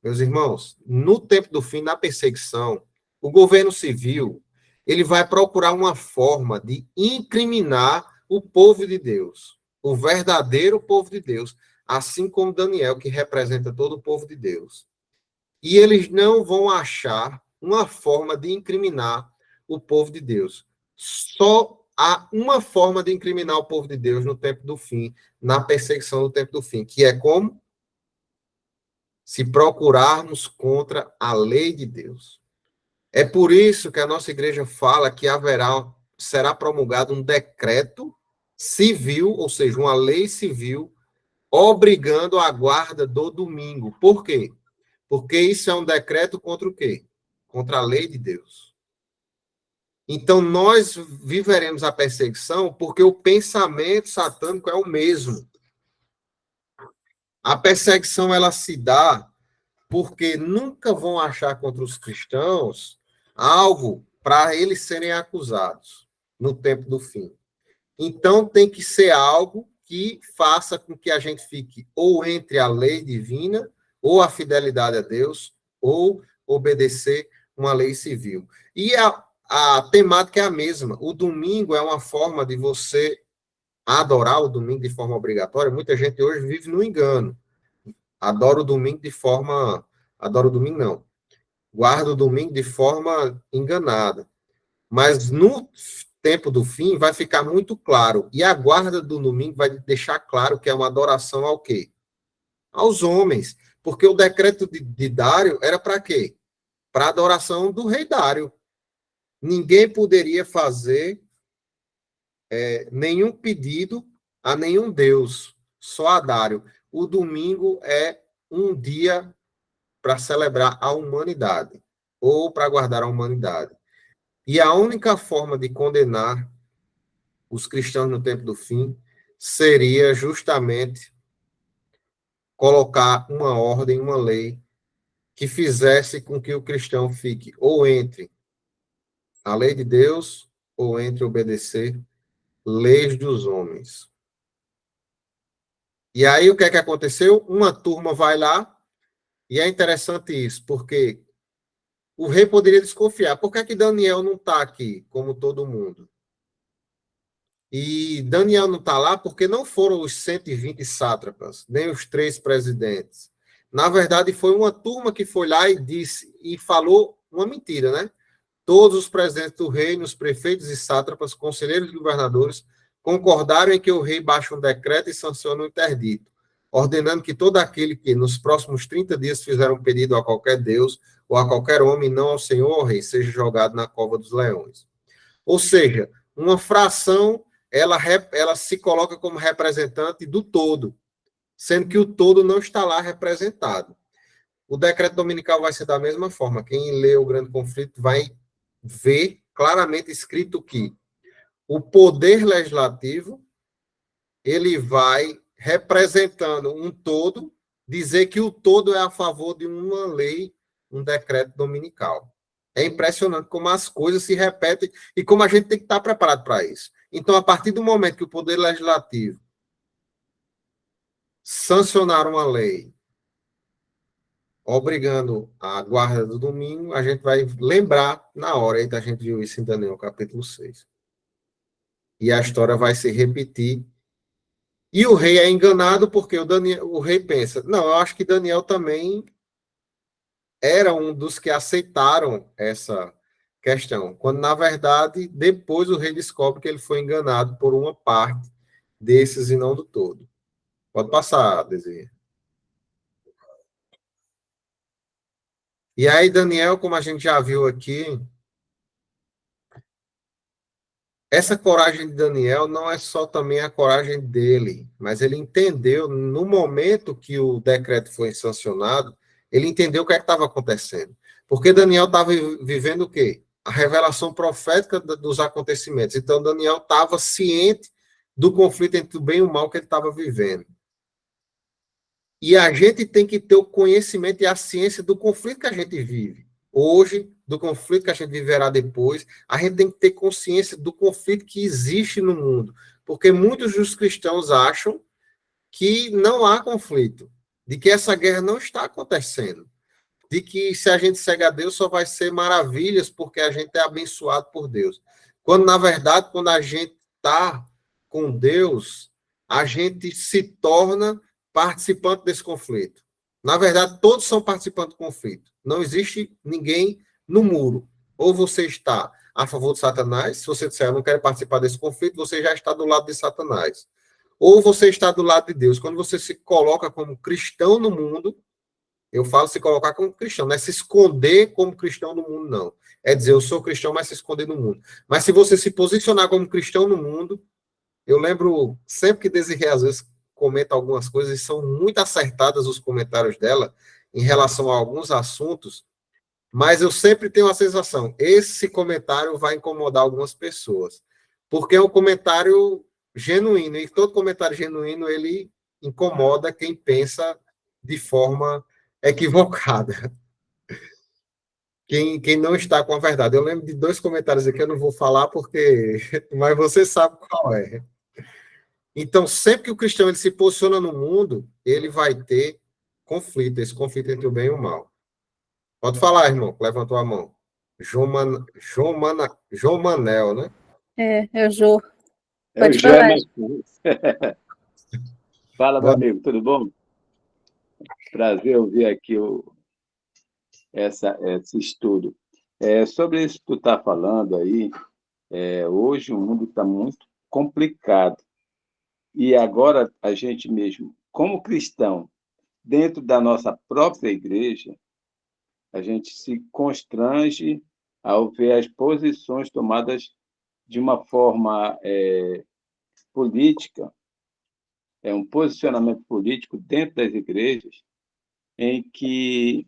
Meus irmãos, no tempo do fim, na perseguição, o governo civil, ele vai procurar uma forma de incriminar o povo de Deus, o verdadeiro povo de Deus, assim como Daniel, que representa todo o povo de Deus. E eles não vão achar uma forma de incriminar o povo de Deus. Só há uma forma de incriminar o povo de Deus no tempo do fim, na perseguição do tempo do fim, que é como? se procurarmos contra a lei de Deus. É por isso que a nossa igreja fala que será promulgado um decreto civil, ou seja, uma lei civil, obrigando a guarda do domingo. Por quê? Porque isso é um decreto contra o quê? Contra a lei de Deus. Então, nós viveremos a perseguição porque o pensamento satânico é o mesmo. A perseguição, ela se dá porque nunca vão achar contra os cristãos algo para eles serem acusados no tempo do fim. Então, tem que ser algo que faça com que a gente fique ou entre a lei divina, ou a fidelidade a Deus, ou obedecer uma lei civil. E a temática é a mesma. O domingo é uma forma de você adorar o domingo de forma obrigatória. Muita gente hoje vive no engano. Adora o domingo de forma... Adora o domingo, não. Guarda o domingo de forma enganada. Mas no tempo do fim vai ficar muito claro. E a guarda do domingo vai deixar claro que é uma adoração ao quê? Aos homens. Porque o decreto de Dário era para quê? Para a adoração do rei Dário. Ninguém poderia fazer nenhum pedido a nenhum deus, só a Dário. O domingo é um dia para celebrar a humanidade, ou para guardar a humanidade. E a única forma de condenar os cristãos no tempo do fim seria justamente colocar uma ordem, uma lei, que fizesse com que o cristão fique ou entre a lei de Deus ou entre obedecer leis dos homens. E aí o que é que aconteceu? Uma turma vai lá, e é interessante isso, porque o rei poderia desconfiar. Por que é que Daniel não está aqui, como todo mundo? E Daniel não está lá porque não foram os 120 sátrapas, nem os 3 presidentes. Na verdade, foi uma turma que foi lá e disse, e falou uma mentira, né? Todos os presidentes do reino, os prefeitos e sátrapas, conselheiros e governadores, concordaram em que o rei baixe um decreto e sancione um interdito, ordenando que todo aquele que, nos próximos 30 dias, fizer um pedido a qualquer deus ou a qualquer homem, não ao senhor ou ao rei, seja jogado na cova dos leões. Ou seja, uma fração, ela se coloca como representante do todo, sendo que o todo não está lá representado. O decreto dominical vai ser da mesma forma. Quem lê o Grande Conflito vai ver claramente escrito que o poder legislativo ele vai representando um todo, dizer que o todo é a favor de uma lei, um decreto dominical. É impressionante como as coisas se repetem e como a gente tem que estar preparado para isso. Então, a partir do momento que o poder legislativo sancionar uma lei obrigando a guarda do domingo, a gente vai lembrar na hora, aí a gente viu isso em Daniel capítulo 6. E a história vai se repetir. E o rei é enganado porque o rei pensa, não, eu acho que Daniel também era um dos que aceitaram essa questão, quando, na verdade, depois o rei descobre que ele foi enganado por uma parte desses e não do todo. Pode passar, Desirê. E aí, Daniel, como a gente já viu aqui, essa coragem de Daniel não é só também a coragem dele, mas ele entendeu, no momento que o decreto foi sancionado, ele entendeu o que é estava acontecendo. Porque Daniel estava vivendo o quê? A revelação profética dos acontecimentos. Então, Daniel estava ciente do conflito entre o bem e o mal que ele estava vivendo. E a gente tem que ter o conhecimento e a ciência do conflito que a gente vive hoje, do conflito que a gente viverá depois. A gente tem que ter consciência do conflito que existe no mundo, porque muitos dos cristãos acham que não há conflito, de que essa guerra não está acontecendo, de que se a gente segue a Deus só vai ser maravilhas porque a gente é abençoado por Deus. Quando, na verdade, quando a gente está com Deus, a gente se torna participante desse conflito. Na verdade, todos são participantes do conflito. Não existe ninguém no muro. Ou você está a favor de Satanás, se você disser, eu não quero participar desse conflito, você já está do lado de Satanás. Ou você está do lado de Deus. Quando você se coloca como cristão no mundo, Eu falo se colocar como cristão, não é se esconder como cristão no mundo, não. É dizer, eu sou cristão, mas se esconder no mundo. Mas se você se posicionar como cristão no mundo, eu lembro sempre que Desirê, às vezes, comenta algumas coisas, e são muito acertadas os comentários dela em relação a alguns assuntos, mas eu sempre tenho a sensação, esse comentário vai incomodar algumas pessoas, porque é um comentário genuíno, e todo comentário genuíno, ele incomoda quem pensa de forma equivocada. Quem não está com a verdade. Eu lembro de 2 comentários aqui, eu não vou falar porque... Mas você sabe qual é. Então, sempre que o cristão ele se posiciona no mundo, ele vai ter conflito, esse conflito entre o bem e o mal. Pode falar, irmão, que levantou a mão. João Manel, né? É o Jô. É o Pode Jé, falar. mas... Fala, meu Boa- amigo, tudo bom? Prazer ouvir aqui esse estudo. Sobre isso que tu está falando aí, hoje o mundo está muito complicado. E agora a gente mesmo, como cristão, dentro da nossa própria igreja, a gente se constrange ao ver as posições tomadas de uma forma política, um posicionamento político dentro das igrejas, em que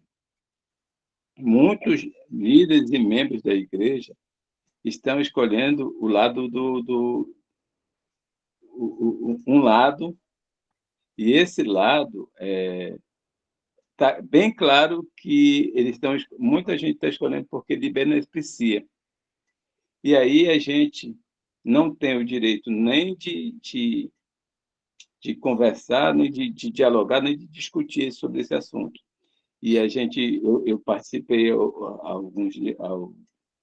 muitos líderes e membros da igreja estão escolhendo o lado um lado, e esse lado está bem claro que muita gente está escolhendo porque lhe beneficia. E aí a gente não tem o direito nem de conversar, nem de dialogar, nem de discutir sobre esse assunto. E eu participei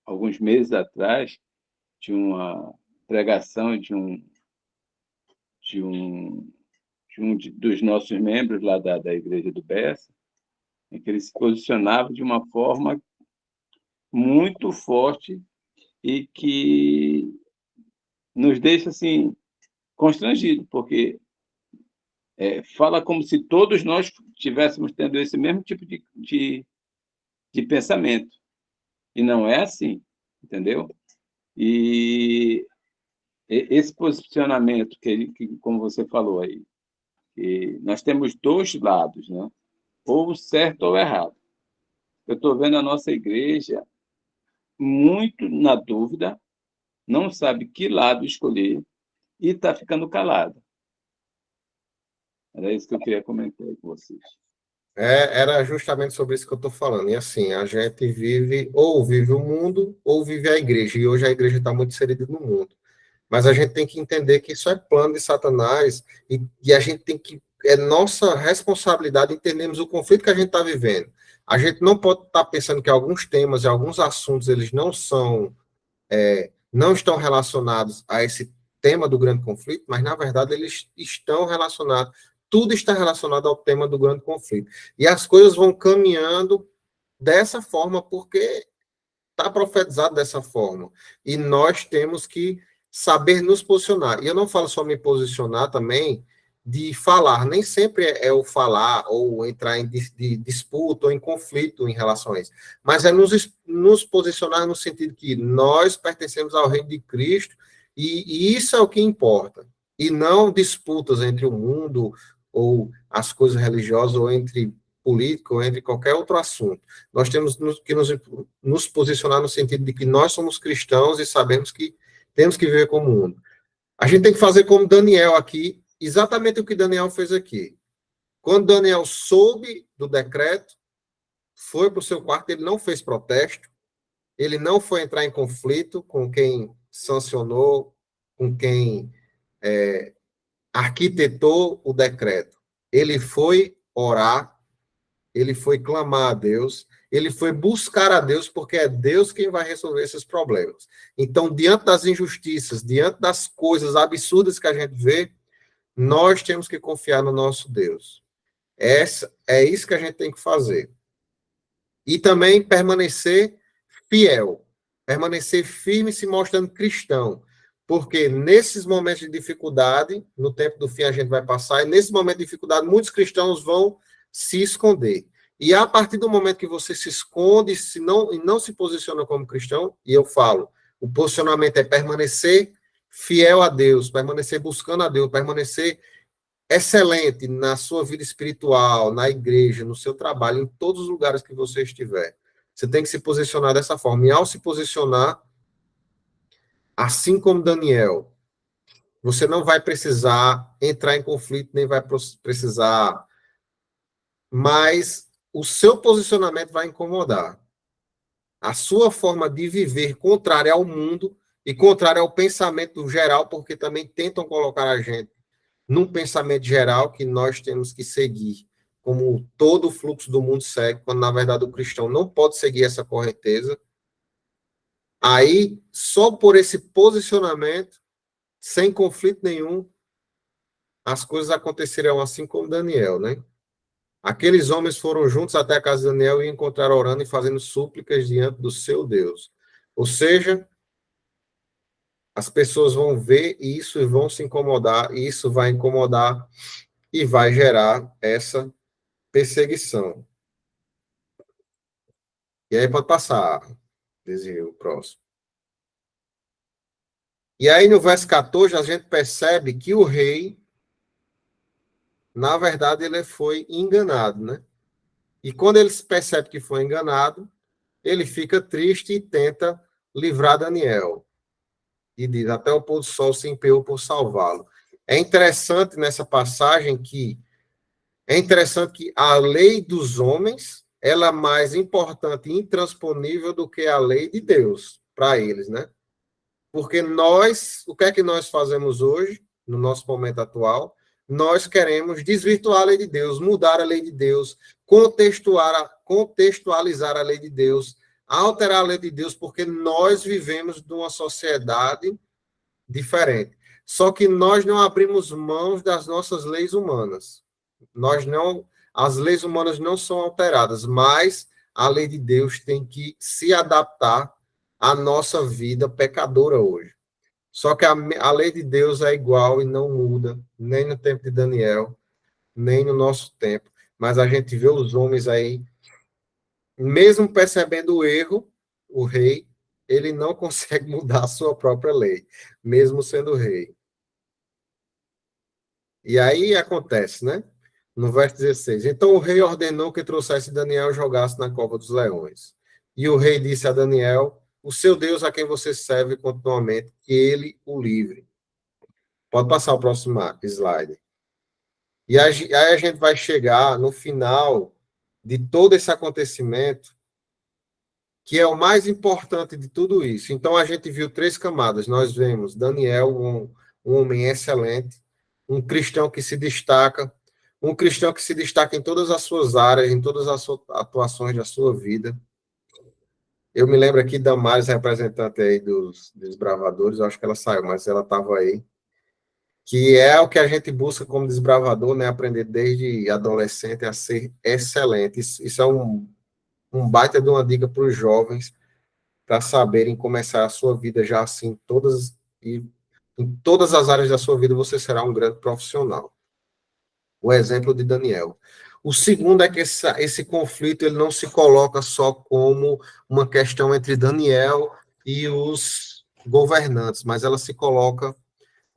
alguns meses atrás de uma pregação dos nossos membros lá da Igreja do Bessa, em que ele se posicionava de uma forma muito forte e que nos deixa assim constrangidos, porque fala como se todos nós estivéssemos tendo esse mesmo tipo de pensamento. E não é assim, entendeu? E esse posicionamento, que como você falou aí, que nós temos 2 lados, né? Ou certo ou errado. Eu estou vendo a nossa igreja muito na dúvida, não sabe que lado escolher e está ficando calada. Era isso que eu queria comentar com vocês. Era justamente sobre isso que eu estou falando. E assim, a gente vive o mundo, ou vive a igreja. E hoje a igreja está muito inserida no mundo. Mas a gente tem que entender que isso é plano de Satanás, e a gente tem que... É nossa responsabilidade entendermos o conflito que a gente está vivendo. A gente não pode estar pensando que alguns temas e alguns assuntos, eles não estão relacionados a esse tema do grande conflito, mas, na verdade, eles estão relacionados. Tudo está relacionado ao tema do grande conflito. E as coisas vão caminhando dessa forma, porque está profetizado dessa forma. E nós temos que saber nos posicionar. E eu não falo só me posicionar também de falar. Nem sempre é o falar ou entrar em disputa ou em conflito em relação a isso. Mas é nos posicionar no sentido que nós pertencemos ao reino de Cristo, e isso é o que importa. E não disputas entre o mundo ou as coisas religiosas, ou entre político, ou entre qualquer outro assunto. Nós temos que nos posicionar no sentido de que nós somos cristãos e sabemos que temos que viver como mundo. A gente tem que fazer como Daniel aqui, exatamente o que Daniel fez aqui. Quando Daniel soube do decreto, foi para o seu quarto, ele não fez protesto, ele não foi entrar em conflito com quem sancionou, com quem arquitetou o decreto. Ele foi orar, ele foi clamar a Deus, ele foi buscar a Deus, porque é Deus quem vai resolver esses problemas. Então, diante das injustiças, diante das coisas absurdas que a gente vê, nós temos que confiar no nosso Deus. É isso que a gente tem que fazer. E também permanecer fiel, permanecer firme, se mostrando cristão, porque nesses momentos de dificuldade, no tempo do fim a gente vai passar, e nesse momento de dificuldade, muitos cristãos vão se esconder. E a partir do momento que você se esconde e não se posiciona como cristão, e eu falo, o posicionamento é permanecer fiel a Deus, permanecer buscando a Deus, permanecer excelente na sua vida espiritual, na igreja, no seu trabalho, em todos os lugares que você estiver. Você tem que se posicionar dessa forma. E ao se posicionar, assim como Daniel, você não vai precisar entrar em conflito, nem vai precisar, mas o seu posicionamento vai incomodar. A sua forma de viver contrária ao mundo e contrária ao pensamento geral, porque também tentam colocar a gente num pensamento geral que nós temos que seguir, como todo o fluxo do mundo segue, quando na verdade o cristão não pode seguir essa correnteza. Aí, só por esse posicionamento, sem conflito nenhum, as coisas acontecerão assim como Daniel, né? Aqueles homens foram juntos até a casa de Daniel e encontraram orando e fazendo súplicas diante do seu Deus. Ou seja, as pessoas vão ver isso e vão se incomodar, e isso vai incomodar e vai gerar essa perseguição. E aí pode passar, dizia o próximo. E aí no verso 14 a gente percebe que o rei, na verdade, ele foi enganado, né? E quando ele percebe que foi enganado, ele fica triste e tenta livrar Daniel. E diz, até o pôr do sol se empenhou por salvá-lo. É interessante nessa passagem que a lei dos homens ela é mais importante e intransponível do que a lei de Deus para eles, né? Porque o que é que nós fazemos hoje, no nosso momento atual? Nós queremos desvirtuar a lei de Deus, mudar a lei de Deus, contextualizar a lei de Deus, alterar a lei de Deus, porque nós vivemos numa sociedade diferente. Só que nós não abrimos mãos das nossas leis humanas. As leis humanas não são alteradas, mas a lei de Deus tem que se adaptar à nossa vida pecadora hoje. Só que a lei de Deus é igual e não muda, nem no tempo de Daniel, nem no nosso tempo. Mas a gente vê os homens aí, mesmo percebendo o erro, o rei, ele não consegue mudar a sua própria lei, mesmo sendo rei. E aí acontece, né? No verso 16. Então o rei ordenou que trouxesse Daniel e jogasse na cova dos leões. E o rei disse a Daniel, o seu Deus a quem você serve continuamente, que ele o livre. Pode passar o próximo slide. E aí a gente vai chegar no final de todo esse acontecimento, que é o mais importante de tudo isso. Então a gente viu 3 camadas. Nós vemos Daniel, um homem excelente, um cristão que se destaca, em todas as suas áreas, em todas as atuações da sua vida. Eu me lembro aqui da Maris, representante aí dos desbravadores, eu acho que ela saiu, mas ela estava aí, que é o que a gente busca como desbravador, né? Aprender desde adolescente a ser excelente. Isso é um baita de uma dica para os jovens, para saberem começar a sua vida já assim, em todas as áreas da sua vida você será um grande profissional. O exemplo de Daniel. O segundo é que esse conflito ele não se coloca só como uma questão entre Daniel e os governantes, mas ela se coloca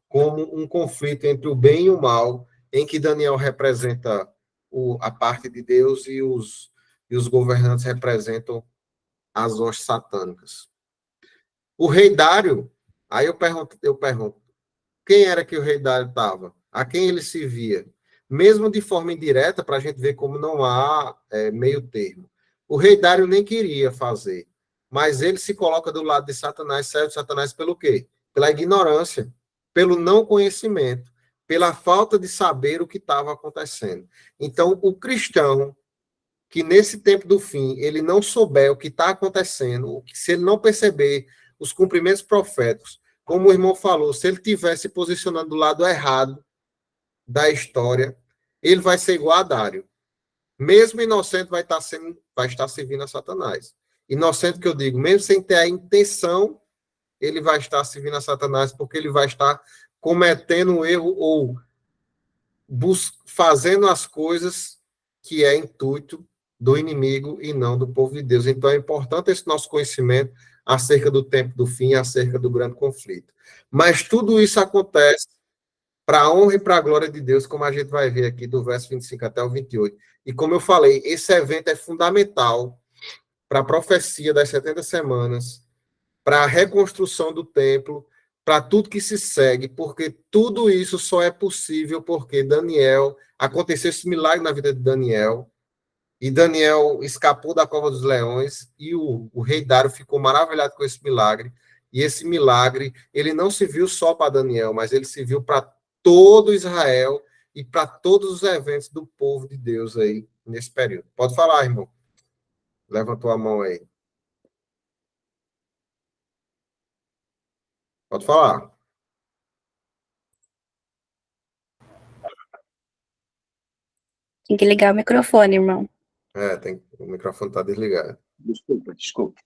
como um conflito entre o bem e o mal, em que Daniel representa a parte de Deus e os governantes representam as hostes satânicas. O rei Dário, aí eu pergunto, quem era que o rei Dário estava? A quem ele se via? Mesmo de forma indireta, para a gente ver como não há meio termo. O rei Dário nem queria fazer, mas ele se coloca do lado de Satanás, serve Satanás pelo quê? Pela ignorância, pelo não conhecimento, pela falta de saber o que estava acontecendo. Então, o cristão que nesse tempo do fim ele não souber o que está acontecendo, se ele não perceber os cumprimentos proféticos, como o irmão falou, se ele estiver se posicionando do lado errado da história, ele vai ser igual a Dário. Mesmo inocente vai estar servindo a Satanás. Inocente que eu digo, mesmo sem ter a intenção, ele vai estar servindo a Satanás, porque ele vai estar cometendo um erro ou fazendo as coisas que é intuito do inimigo e não do povo de Deus. Então, é importante esse nosso conhecimento acerca do tempo do fim, acerca do grande conflito. Mas tudo isso acontece para a honra e para a glória de Deus, como a gente vai ver aqui do verso 25 até o 28. E como eu falei, esse evento é fundamental para a profecia das 70 semanas, para a reconstrução do templo, para tudo que se segue, porque tudo isso só é possível porque Daniel, aconteceu esse milagre na vida de Daniel, e Daniel escapou da cova dos leões, e o rei Dário ficou maravilhado com esse milagre, e esse milagre, ele não se viu só para Daniel, mas ele se viu para todo Israel e para todos os eventos do povo de Deus aí, nesse período. Pode falar, irmão. Levantou a mão aí. Pode falar. Tem que ligar o microfone, irmão. O microfone está desligado. Desculpa.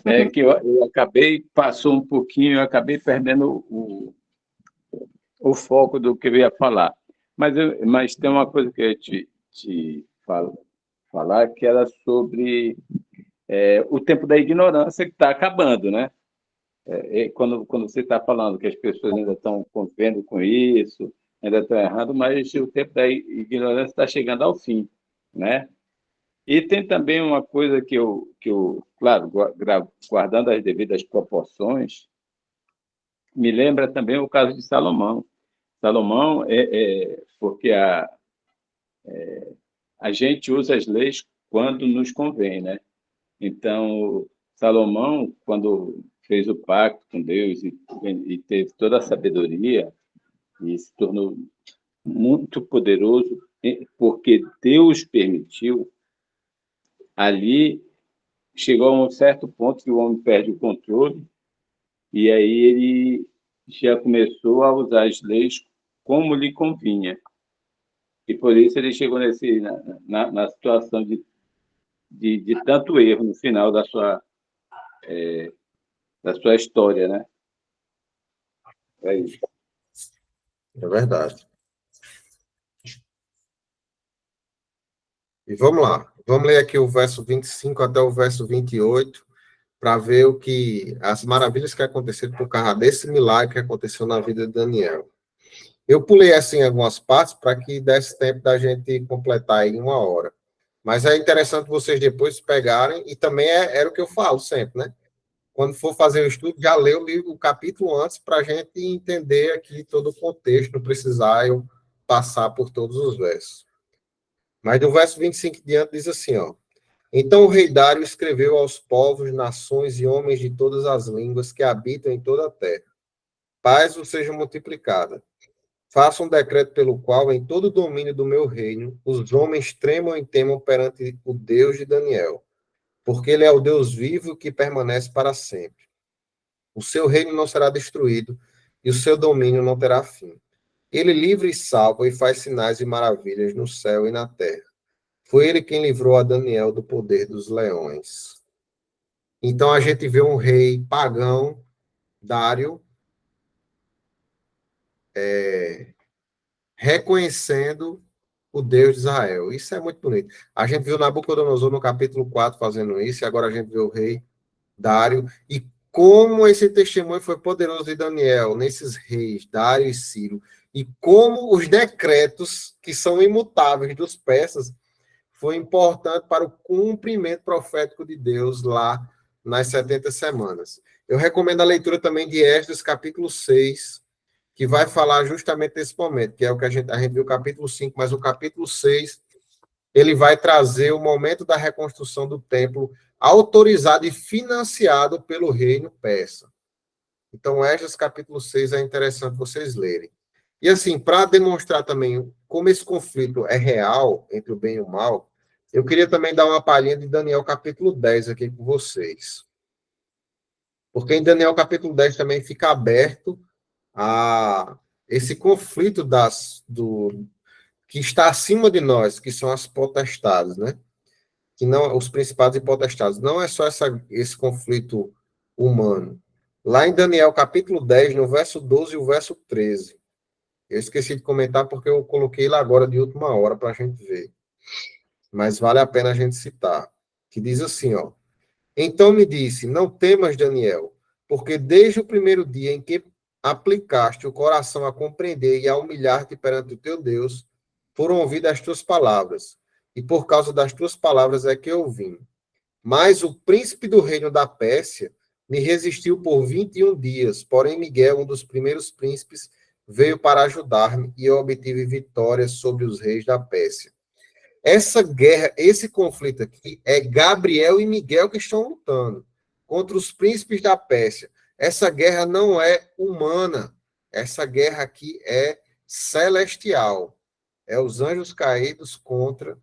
É que eu acabei, passou um pouquinho, eu acabei perdendo o foco do que eu ia falar. Mas tem uma coisa que eu ia te falar, que era sobre o tempo da ignorância que está acabando, né? Quando você está falando que as pessoas ainda estão convivendo com isso, ainda estão errando, mas o tempo da ignorância está chegando ao fim, né? E tem também uma coisa que eu claro, guardando as devidas proporções, me lembra também o caso de Salomão. Salomão porque a gente usa as leis quando nos convém, né? Então, Salomão, quando fez o pacto com Deus e teve toda a sabedoria e se tornou muito poderoso, porque Deus permitiu, ali chegou a um certo ponto que o homem perde o controle e aí ele já começou a usar as leis como lhe convinha. E por isso ele chegou na situação de tanto erro no final da sua história, né? É isso. É verdade. E vamos lá. Vamos ler aqui o verso 25 até o verso 28, para ver as maravilhas que aconteceram por causa desse milagre que aconteceu na vida de Daniel. Eu pulei assim algumas partes para que desse tempo da gente completar em 1 hora. Mas é interessante vocês depois pegarem, e também era o que eu falo sempre, né? Quando for fazer o estudo, já lê o capítulo antes para a gente entender aqui todo o contexto, não precisar eu passar por todos os versos. Mas do verso 25 em diante diz assim, ó. Então o rei Dário escreveu aos povos, nações e homens de todas as línguas que habitam em toda a terra. Paz vos seja multiplicada. Faça um decreto pelo qual, em todo o domínio do meu reino, os homens tremam e temam perante o Deus de Daniel, porque ele é o Deus vivo que permanece para sempre. O seu reino não será destruído e o seu domínio não terá fim. Ele livra e salva e faz sinais e maravilhas no céu e na terra. Foi ele quem livrou a Daniel do poder dos leões. Então a gente vê um rei pagão, Dário, reconhecendo o Deus de Israel. Isso é muito bonito. A gente viu Nabucodonosor no capítulo 4 fazendo isso, e agora a gente vê o rei Dário, e como esse testemunho foi poderoso de Daniel, nesses reis, Dário e Ciro, e como os decretos, que são imutáveis dos persas, foi importante para o cumprimento profético de Deus lá nas 70 semanas. Eu recomendo a leitura também de Esdras, capítulo 6, que vai falar justamente desse momento, que é o que a gente viu o capítulo 5, mas o capítulo 6, ele vai trazer o momento da reconstrução do templo, autorizado e financiado pelo reino persa. Então, Esdras, capítulo 6, é interessante vocês lerem. E assim, para demonstrar também como esse conflito é real entre o bem e o mal, eu queria também dar uma palhinha de Daniel, capítulo 10, aqui com vocês. Porque em Daniel, capítulo 10, também fica aberto a esse conflito que está acima de nós, que são as potestades, né? Que não, os principados e potestades. Não é só esse conflito humano. Lá em Daniel, capítulo 10, no verso 12 e o verso 13. Eu esqueci de comentar porque eu coloquei lá agora de última hora para a gente ver. mas vale a pena a gente citar, que diz assim, ó: então me disse, não temas, Daniel, porque desde o primeiro dia em que aplicaste o coração a compreender e a humilhar-te perante o teu Deus, foram ouvidas as tuas palavras, e por causa das tuas palavras é que eu vim. Mas o príncipe do reino da Pérsia me resistiu por 21 dias, porém Miguel, um dos primeiros príncipes, veio para ajudar-me e eu obtive vitória sobre os reis da Pérsia. Essa guerra, esse conflito aqui, é Gabriel e Miguel que estão lutando contra os príncipes da Pérsia. Essa guerra não é humana, essa guerra aqui é celestial. É os anjos caídos contra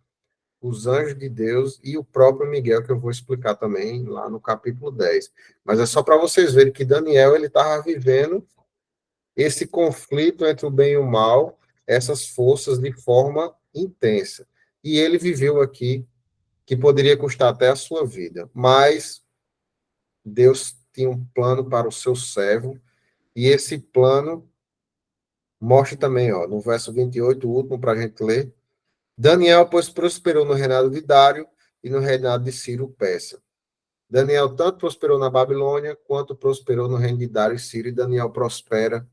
os anjos de Deus e o próprio Miguel, que eu vou explicar também lá no capítulo 10. Mas é só para vocês verem que Daniel ele estava vivendo esse conflito entre o bem e o mal, essas forças de forma intensa. E ele viveu aqui, que poderia custar até a sua vida. Mas Deus tinha um plano para o seu servo, e esse plano mostra também, ó, no verso 28, o último para a gente ler. Daniel, pois, prosperou no reinado de Dário e no reinado de Ciro Persa. Daniel tanto prosperou na Babilônia, quanto prosperou no reino de Dário e Ciro, e Daniel prospera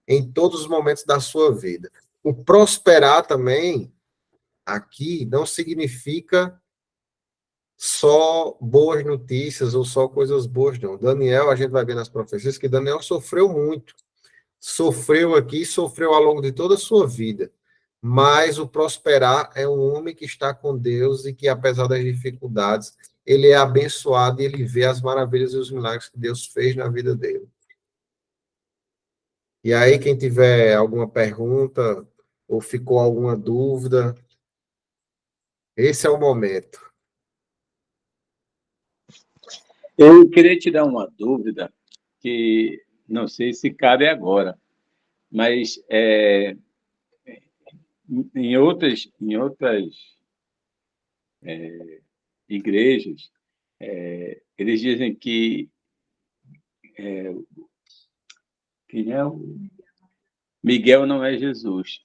em todos os momentos da sua vida. O prosperar também, aqui, não significa só boas notícias ou só coisas boas, não. Daniel, a gente vai ver nas profecias que Daniel sofreu muito. Sofreu aqui, sofreu ao longo de toda a sua vida. Mas o prosperar é um homem que está com Deus e que, apesar das dificuldades, ele é abençoado e ele vê as maravilhas e os milagres que Deus fez na vida dele. E aí, quem tiver alguma pergunta ou ficou alguma dúvida, esse é o momento. Eu queria tirar uma dúvida que não sei se cabe agora, mas em outras igrejas, eles dizem que quem é o Miguel não é Jesus.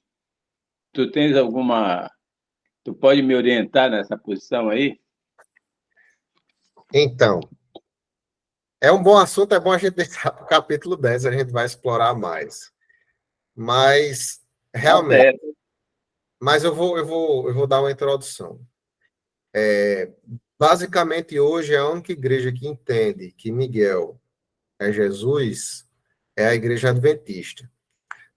Tu tens alguma... Tu pode me orientar nessa posição aí? Então, é um bom assunto, é bom a gente deixar para o capítulo 10, a gente vai explorar mais. Mas, realmente, mas eu vou dar uma introdução. Basicamente, hoje, a única igreja que entende que Miguel é Jesus é a igreja adventista.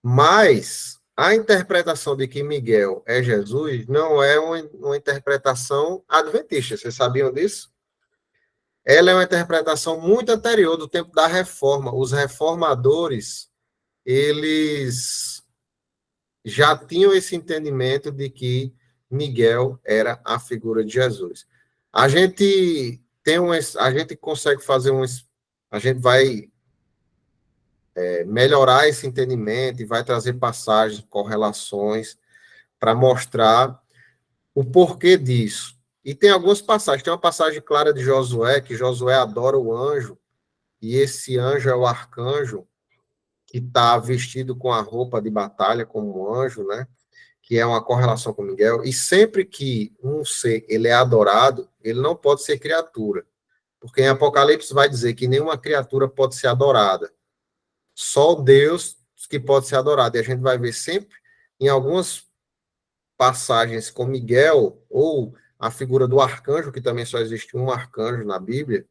Mas a interpretação de que Miguel é Jesus não é uma interpretação adventista. Vocês sabiam disso? Ela é uma interpretação muito anterior do tempo da Reforma. Os reformadores, eles já tinham esse entendimento de que Miguel era a figura de Jesus. A gente consegue fazer a gente vai melhorar esse entendimento e vai trazer passagens, correlações para mostrar o porquê disso. E tem algumas passagens. Tem uma passagem clara de Josué, que Josué adora o anjo, e esse anjo é o arcanjo, que está vestido com a roupa de batalha como um anjo, né? Que é uma correlação com Miguel. E sempre que um ser ele é adorado, ele não pode ser criatura. Porque em Apocalipse vai dizer que nenhuma criatura pode ser adorada. Só Deus que pode ser adorado. E a gente vai ver sempre em algumas passagens com Miguel, ou a figura do arcanjo, que também só existe um arcanjo na Bíblia,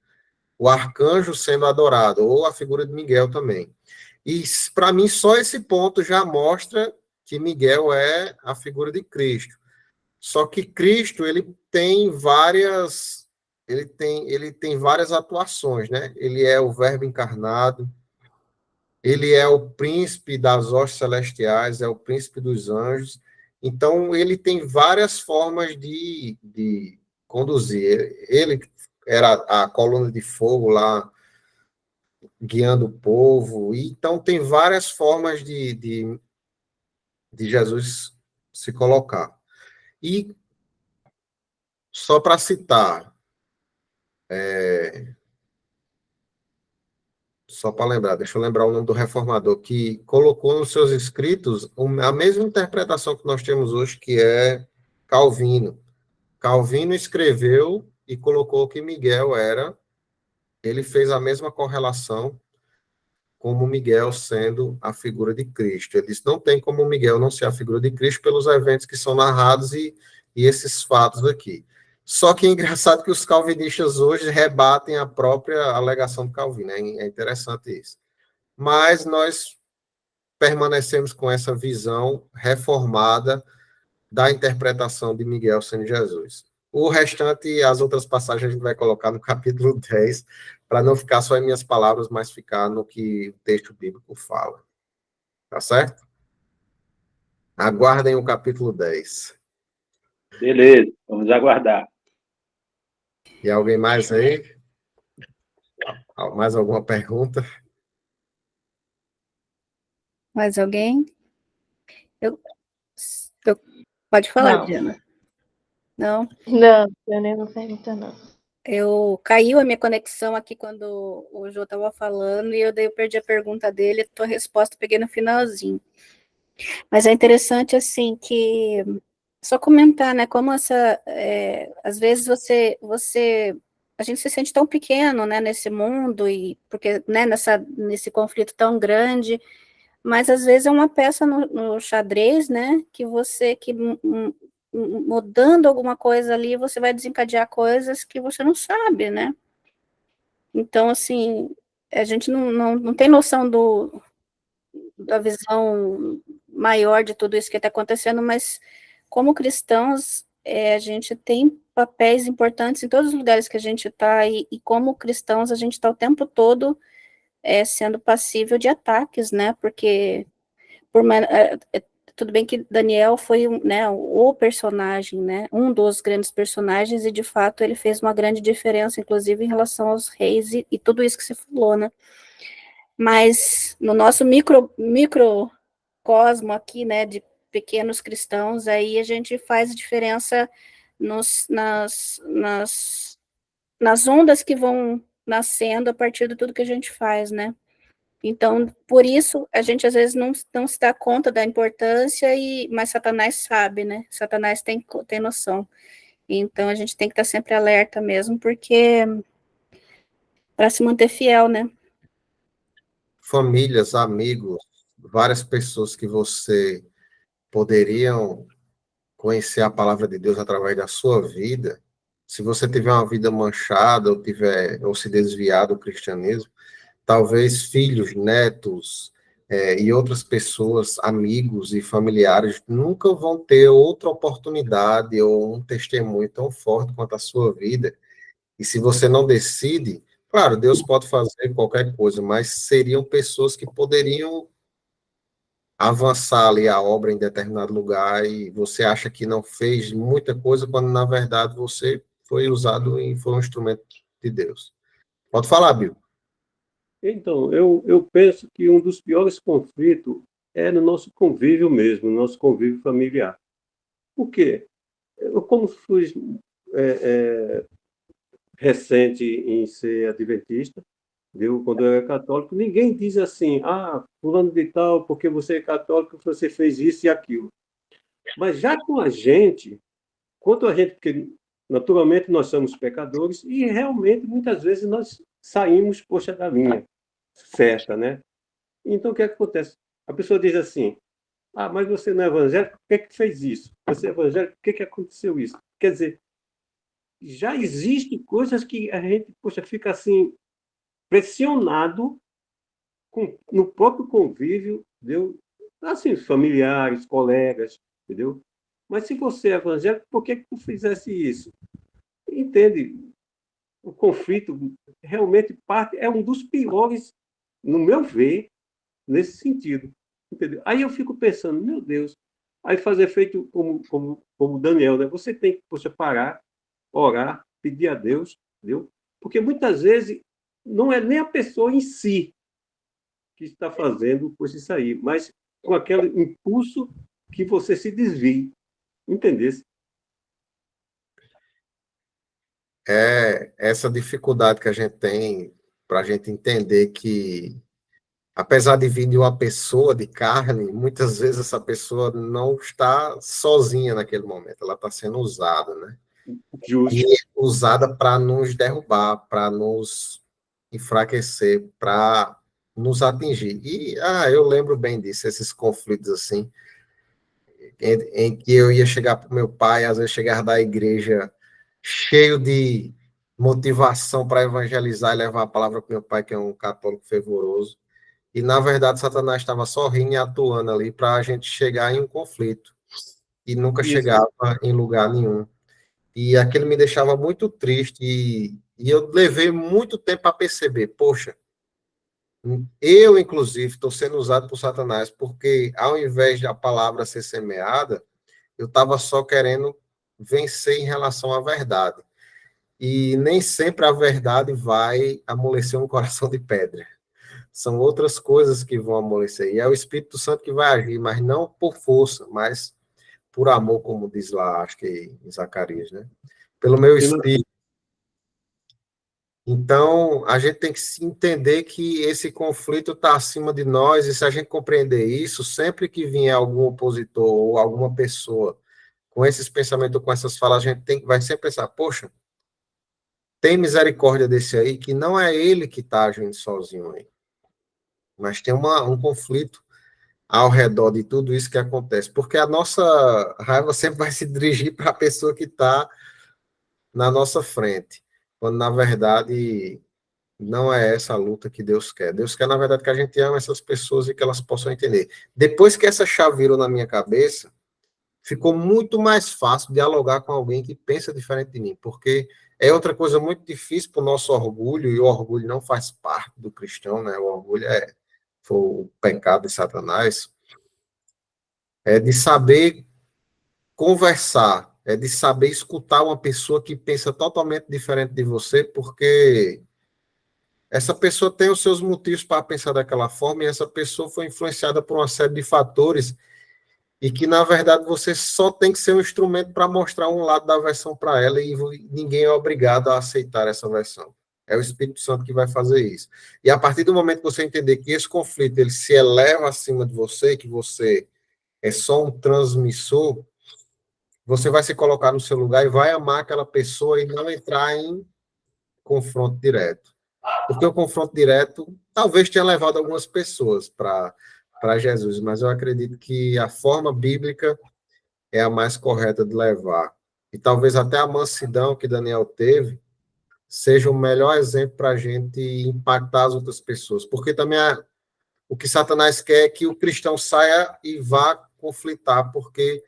o arcanjo sendo adorado, ou a figura de Miguel também. E, para mim, só esse ponto já mostra que Miguel é a figura de Cristo. Só que Cristo, ele tem várias atuações, né? Ele é o Verbo encarnado, ele é o príncipe das hostes celestiais, é o príncipe dos anjos. Então, ele tem várias formas de conduzir. Ele era a coluna de fogo lá, guiando o povo. E, então, tem várias formas de Jesus se colocar. E, só para citar, só para lembrar, deixa eu lembrar o nome do reformador, que colocou nos seus escritos a mesma interpretação que nós temos hoje, que é Calvino. Calvino escreveu e colocou que Miguel era, ele fez a mesma correlação como Miguel sendo a figura de Cristo. Ele disse, não tem como Miguel não ser a figura de Cristo pelos eventos que são narrados e esses fatos aqui. Só que é engraçado que os calvinistas hoje rebatem a própria alegação do Calvino, é interessante isso. Mas nós permanecemos com essa visão reformada da interpretação de Miguel sendo Jesus. O restante, as outras passagens, a gente vai colocar no capítulo 10, para não ficar só em minhas palavras, mas ficar no que o texto bíblico fala. Tá certo? Aguardem o capítulo 10. Beleza, vamos aguardar. E alguém mais aí? Mais alguma pergunta? Mais alguém? Pode falar, Não. Adriana. Não? Não, eu nem vou perguntar, não. Caiu a minha conexão aqui quando o Jô estava falando e eu perdi a pergunta dele, a tua resposta eu peguei no finalzinho. Mas é interessante, assim, que... Só comentar, né, como às vezes a gente se sente tão pequeno, né, nesse mundo, e porque, né, nesse conflito tão grande, mas às vezes é uma peça no xadrez, né, que mudando alguma coisa ali, você vai desencadear coisas que você não sabe, né? Então, assim, a gente não tem noção da visão maior de tudo isso que está acontecendo, mas como cristãos, a gente tem papéis importantes em todos os lugares que a gente está, e como cristãos a gente está o tempo todo sendo passível de ataques, né? Porque tudo bem que Daniel foi, né, o personagem, né, um dos grandes personagens, e de fato ele fez uma grande diferença, inclusive em relação aos reis e tudo isso que você falou, né? Mas no nosso microcosmo aqui, né, de pequenos cristãos, aí a gente faz diferença nas ondas que vão nascendo a partir de tudo que a gente faz, né? Então, por isso, a gente às vezes não se dá conta da importância, mas Satanás sabe, né? Satanás tem noção. Então, a gente tem que estar sempre alerta mesmo, porque para se manter fiel, né? Famílias, amigos, várias pessoas que você poderiam conhecer a palavra de Deus através da sua vida, se você tiver uma vida manchada ou se desviar do cristianismo, talvez filhos, netos e outras pessoas, amigos e familiares, nunca vão ter outra oportunidade ou um testemunho tão forte quanto a sua vida. E se você não decide, claro, Deus pode fazer qualquer coisa, mas seriam pessoas que poderiam avançar ali a obra em determinado lugar e você acha que não fez muita coisa, quando na verdade você foi usado e foi um instrumento de Deus. Pode falar, Bill. Então, eu penso que um dos piores conflitos é no nosso convívio mesmo, no nosso convívio familiar. Por quê? Eu, como fui recente em ser adventista, viu? Quando eu era católico, ninguém diz assim, fulano de tal, porque você é católico, você fez isso e aquilo. Mas já com a gente, quanto a gente, porque naturalmente nós somos pecadores e realmente muitas vezes nós saímos, poxa, da linha certa, né? Então, o que é que acontece? A pessoa diz assim, mas você não é evangélico, por que fez isso? Você é evangélico, por que aconteceu isso? Quer dizer, já existem coisas que a gente, poxa, fica assim, pressionado no próprio convívio, entendeu? Assim, familiares, colegas, entendeu? Mas se você é evangélico, por que tu fizesse isso? Entende? O conflito realmente é um dos piores, no meu ver, nesse sentido. Entendeu? Aí eu fico pensando, meu Deus, aí fazer feito como Daniel, né? Você tem que, poxa, parar, orar, pedir a Deus, entendeu? Porque muitas vezes não é nem a pessoa em si que está fazendo poxa, isso aí, mas com aquele impulso que você se desvie. Entendesse? Essa dificuldade que a gente tem para a gente entender que, apesar de vir de uma pessoa de carne, muitas vezes essa pessoa não está sozinha naquele momento, ela está sendo usada, né? Justo. e usada para nos derrubar, para nos enfraquecer, para nos atingir. E eu lembro bem disso, esses conflitos assim, em que eu ia chegar para o meu pai, às vezes chegar da igreja cheio de motivação para evangelizar e levar a palavra para o meu pai, que é um católico fervoroso. E, na verdade, Satanás estava só rindo e atuando ali para a gente chegar em um conflito. E nunca Isso. chegava em lugar nenhum. E aquilo me deixava muito triste. E eu levei muito tempo para perceber, poxa, eu, inclusive, estou sendo usado por Satanás, porque ao invés da palavra ser semeada, eu estava só querendo vencer em relação à verdade. E nem sempre a verdade vai amolecer um coração de pedra. São outras coisas que vão amolecer. E é o Espírito Santo que vai agir, mas não por força, mas por amor, como diz lá, acho que em Zacarias, né? Pelo meu espírito. Então, a gente tem que entender que esse conflito está acima de nós, e se a gente compreender isso, sempre que vier algum opositor ou alguma pessoa com esses pensamentos, com essas falas, a gente vai sempre pensar, poxa, tem misericórdia desse aí, que não é ele que está agindo sozinho aí, mas tem um conflito ao redor de tudo isso que acontece, porque a nossa raiva sempre vai se dirigir para a pessoa que está na nossa frente, quando na verdade não é essa a luta que Deus quer. Deus quer, na verdade, que a gente ame essas pessoas e que elas possam entender. Depois que essa chave virou na minha cabeça, ficou muito mais fácil dialogar com alguém que pensa diferente de mim, porque é outra coisa muito difícil para o nosso orgulho, e o orgulho não faz parte do cristão, né? O orgulho foi o pecado de Satanás, é de saber conversar, é de saber escutar uma pessoa que pensa totalmente diferente de você, porque essa pessoa tem os seus motivos para pensar daquela forma, e essa pessoa foi influenciada por uma série de fatores, e que, na verdade, você só tem que ser um instrumento para mostrar um lado da versão para ela, e ninguém é obrigado a aceitar essa versão. É o Espírito Santo que vai fazer isso. E a partir do momento que você entender que esse conflito ele se eleva acima de você, que você é só um transmissor, você vai se colocar no seu lugar e vai amar aquela pessoa e não entrar em confronto direto. Porque o confronto direto talvez tenha levado algumas pessoas para Jesus, mas eu acredito que a forma bíblica é a mais correta de levar. E talvez até a mansidão que Daniel teve seja o melhor exemplo para a gente impactar as outras pessoas. Porque também o que Satanás quer é que o cristão saia e vá conflitar, porque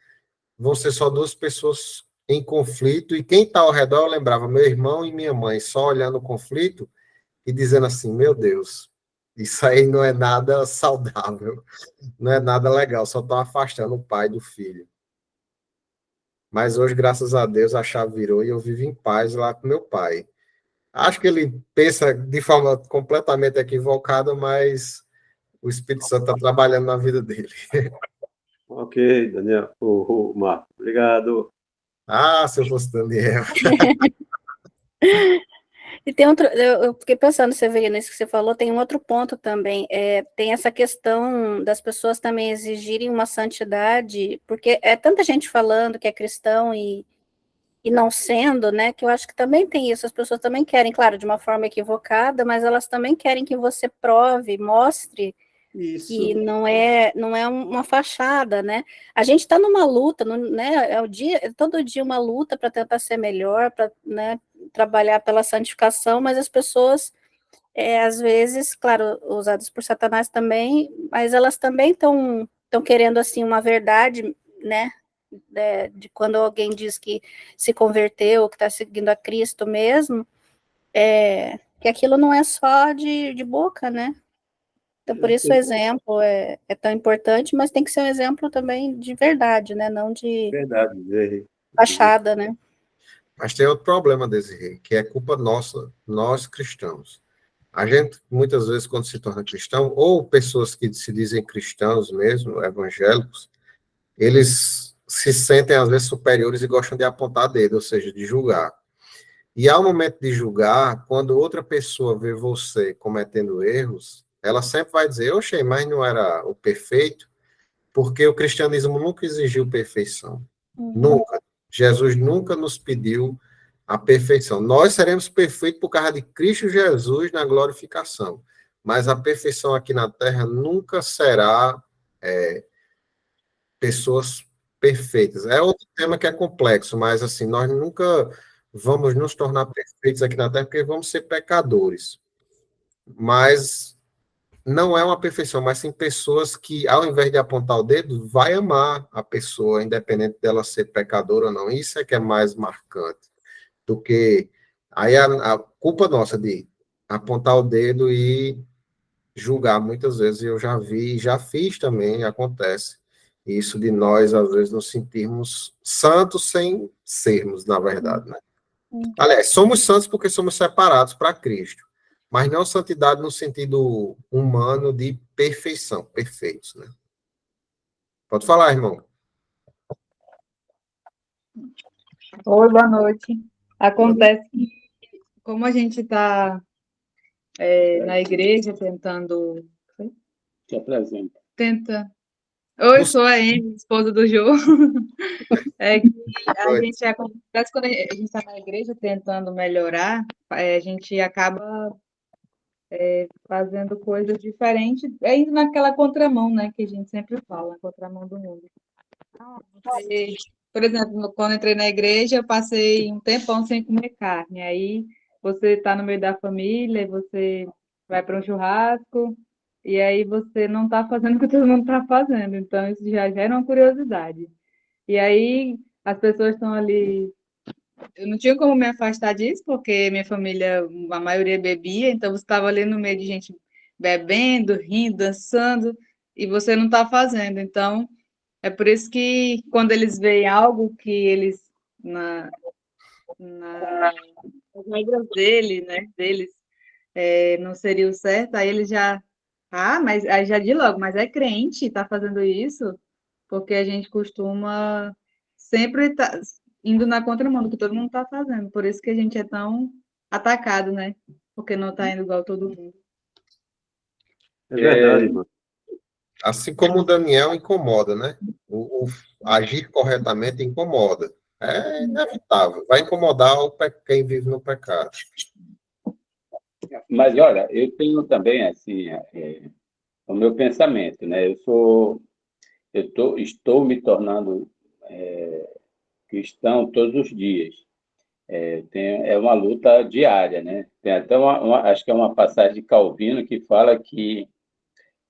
vão ser só duas pessoas em conflito, e quem está ao redor, eu lembrava, meu irmão e minha mãe, só olhando o conflito e dizendo assim, meu Deus, isso aí não é nada saudável, não é nada legal, só estão afastando o pai do filho. Mas hoje, graças a Deus, a chave virou e eu vivo em paz lá com meu pai. Acho que ele pensa de forma completamente equivocada, mas o Espírito Santo está trabalhando na vida dele. Ok, Daniel. Marco, obrigado. Se eu fosse Daniel. E tem outro, eu fiquei pensando, você veio nisso que você falou, tem um outro ponto também, tem essa questão das pessoas também exigirem uma santidade, porque é tanta gente falando que é cristão e não sendo, né, que eu acho que também tem isso, as pessoas também querem, claro, de uma forma equivocada, mas elas também querem que você prove, mostre Isso. que não é uma fachada, né? A gente está numa luta, né? Todo dia uma luta para tentar ser melhor, para, né, trabalhar pela santificação, mas as pessoas, às vezes, claro, usadas por Satanás também, mas elas também estão querendo assim uma verdade, né? De quando alguém diz que se converteu, que está seguindo a Cristo mesmo, que aquilo não é só de boca, né? Então, por isso o exemplo é tão importante, mas tem que ser um exemplo também de verdade, né? Não de fachada, né? Mas tem outro problema, Desirê, que é culpa nossa, nós cristãos. A gente, muitas vezes, quando se torna cristão, ou pessoas que se dizem cristãos mesmo, evangélicos, eles se sentem, às vezes, superiores e gostam de apontar dedo, ou seja, de julgar. E ao momento de julgar, quando outra pessoa vê você cometendo erros, ela sempre vai dizer, oxe, mas não era o perfeito, porque o cristianismo nunca exigiu perfeição. Nunca. Jesus nunca nos pediu a perfeição. Nós seremos perfeitos por causa de Cristo Jesus na glorificação. Mas a perfeição aqui na Terra nunca será pessoas perfeitas. É outro tema que é complexo, mas assim, nós nunca vamos nos tornar perfeitos aqui na Terra porque vamos ser pecadores. Mas não é uma perfeição, mas sim pessoas que, ao invés de apontar o dedo, vai amar a pessoa, independente dela ser pecadora ou não. Isso é que é mais marcante do que aí a culpa nossa de apontar o dedo e julgar muitas vezes. Eu já vi, já fiz também, acontece isso de nós às vezes nos sentirmos santos sem sermos, na verdade, né? Aliás, somos santos porque somos separados para Cristo, mas não santidade no sentido humano de perfeição, perfeitos, né? Pode falar, irmão. Oi, boa noite. Acontece que, como a gente está na igreja tentando. Te apresento. Oi, sou a Amy, esposa do Jô. É que a Oi. gente acontece quando a gente está na igreja tentando melhorar, a gente acaba fazendo coisas diferentes, indo naquela contramão, né, que a gente sempre fala, a contramão do mundo. Por exemplo, quando entrei na igreja, eu passei um tempão sem comer carne. Aí você está no meio da família, e você vai para um churrasco, e aí você não está fazendo o que todo mundo está fazendo. Então, isso já gera uma curiosidade. E aí as pessoas estão ali. Eu não tinha como me afastar disso, porque minha família, a maioria bebia, então você estava ali no meio de gente bebendo, rindo, dançando, e você não está fazendo. Então, é por isso que quando eles veem algo que eles, nas regras deles, não seria o certo, aí eles já, mas aí já de logo, mas é crente, tá fazendo isso, porque a gente costuma sempre tá indo na contramão do que todo mundo tá fazendo, por isso que a gente é tão atacado, né? Porque não tá indo igual todo mundo. É verdade, irmão. Assim como o Daniel incomoda, né? O agir corretamente incomoda. É inevitável. Vai incomodar quem vive no pecado. Mas, olha, eu tenho também, assim, o meu pensamento, né? Estou me tornando cristão todos os dias. É uma luta diária, né? Tem até acho que é uma passagem de Calvino que fala que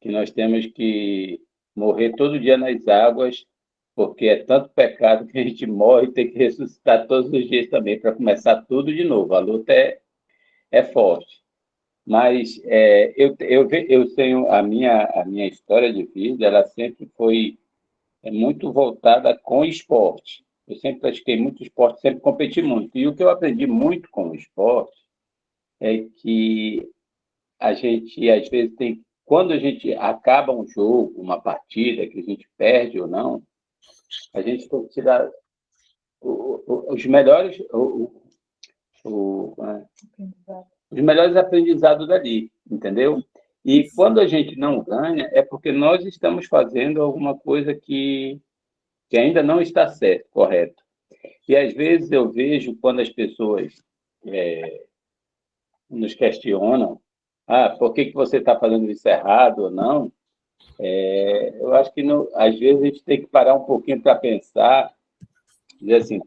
nós temos que morrer todo dia nas águas, porque é tanto pecado que a gente morre e tem que ressuscitar todos os dias também para começar tudo de novo. A luta é forte. Mas eu tenho a minha história de vida, ela sempre foi muito voltada com esporte. Eu sempre pratiquei muito esporte, sempre competi muito. E o que eu aprendi muito com o esporte é que a gente, às vezes, quando a gente acaba um jogo, uma partida, que a gente perde ou não, a gente tem que tirar os melhores, os melhores aprendizados dali, entendeu? E quando a gente não ganha, é porque nós estamos fazendo alguma coisa que ainda não está certo, correto. E às vezes eu vejo quando as pessoas nos questionam, por que você está fazendo isso errado ou não? Eu acho que às vezes a gente tem que parar um pouquinho para pensar, dizer assim,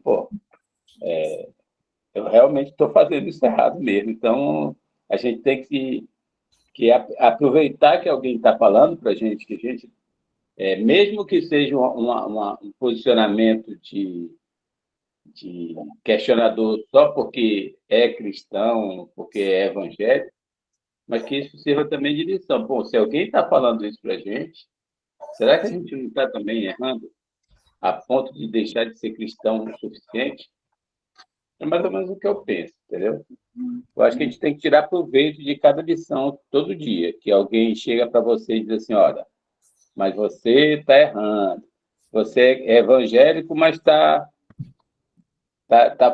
eu realmente estou fazendo isso errado mesmo. Então, a gente tem que aproveitar que alguém está falando para a gente, que a gente, mesmo que seja um posicionamento de questionador só porque é cristão, porque é evangélico, mas que isso sirva também de lição. Bom, se alguém está falando isso para a gente, será que a gente não está também errando a ponto de deixar de ser cristão o suficiente? É mais ou menos o que eu penso, entendeu? Eu acho que a gente tem que tirar proveito de cada lição todo dia, que alguém chega para você e diz assim, olha, mas você está errando. Você é evangélico, mas está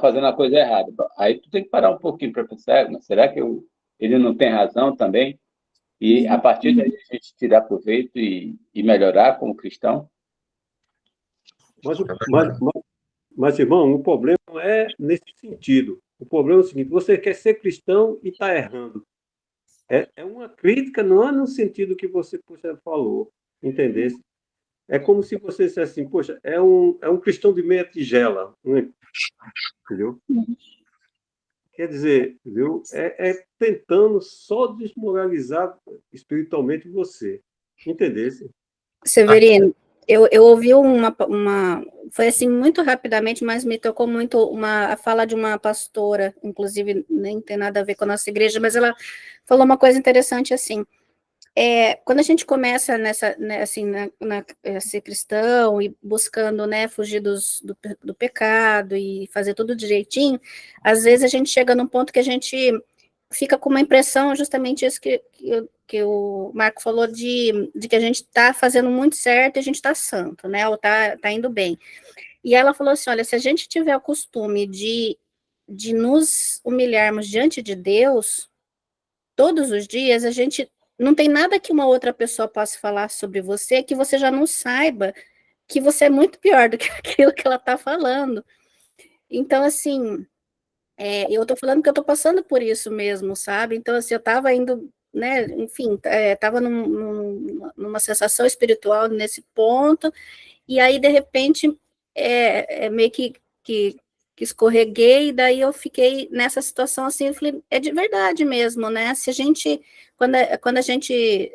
fazendo a coisa errada. Aí tu tem que parar um pouquinho para pensar, mas será que ele não tem razão também? E a partir daí a gente tirar proveito e melhorar como cristão? Mas, irmão, o problema não é nesse sentido. O problema é o seguinte: você quer ser cristão e está errando. É uma crítica, não é no sentido que você falou, entendesse? É como se você dissesse assim, poxa, é um cristão de meia tigela, não é? Entendeu? Quer dizer, viu? É tentando só desmoralizar espiritualmente você, entendesse? Severino, eu ouvi foi assim, muito rapidamente, mas me tocou muito a fala de uma pastora, inclusive nem tem nada a ver com a nossa igreja, mas ela falou uma coisa interessante assim, quando a gente começa a ser cristão e buscando, né, fugir do pecado e fazer tudo direitinho, às vezes a gente chega num ponto que a gente fica com uma impressão, justamente isso que o Marco falou, de que a gente está fazendo muito certo e a gente está santo, né, ou está indo bem. E ela falou assim, olha, se a gente tiver o costume de nos humilharmos diante de Deus, todos os dias, a gente não tem nada que uma outra pessoa possa falar sobre você que você já não saiba que você é muito pior do que aquilo que ela está falando. Então, assim, eu estou falando que eu estou passando por isso mesmo, sabe? Então, assim, eu estava indo, né, enfim, estava numa sensação espiritual nesse ponto, e aí, de repente, meio que escorreguei, e daí eu fiquei nessa situação assim, eu falei, é de verdade mesmo, né? Se a gente, quando a gente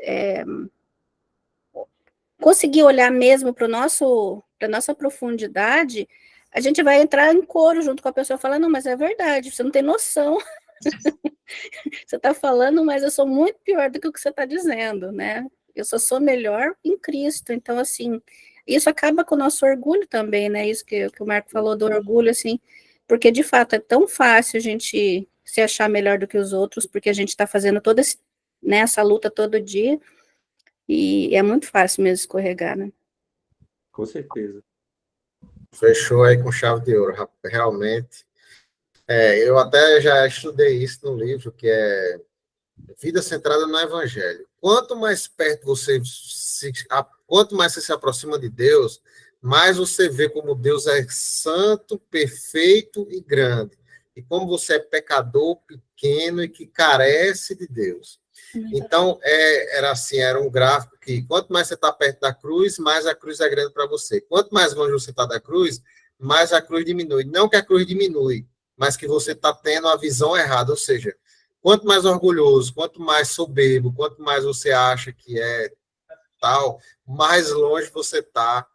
conseguir olhar mesmo para a nossa profundidade, a gente vai entrar em coro junto com a pessoa, falando, não, mas é verdade, você não tem noção. Você está falando, mas eu sou muito pior do que o que você está dizendo, né? Eu só sou melhor em Cristo. Então, assim, isso acaba com o nosso orgulho também, né? Isso que o Marco falou do orgulho, assim, porque de fato é tão fácil a gente se achar melhor do que os outros, porque a gente está fazendo essa luta todo dia, e é muito fácil mesmo escorregar, né? Com certeza. Fechou aí com chave de ouro, realmente. Eu até já estudei isso no livro, que é Vida Centrada no Evangelho. Quanto mais perto quanto mais você se aproxima de Deus, mais você vê como Deus é santo, perfeito e grande. E como você é pecador, pequeno e que carece de Deus. Então, era um gráfico que quanto mais você está perto da cruz, mais a cruz é grande para você. Quanto mais longe você está da cruz, mais a cruz diminui. Não que a cruz diminui, mas que você está tendo a visão errada. Ou seja, quanto mais orgulhoso, quanto mais soberbo, quanto mais você acha que é tal, mais longe você está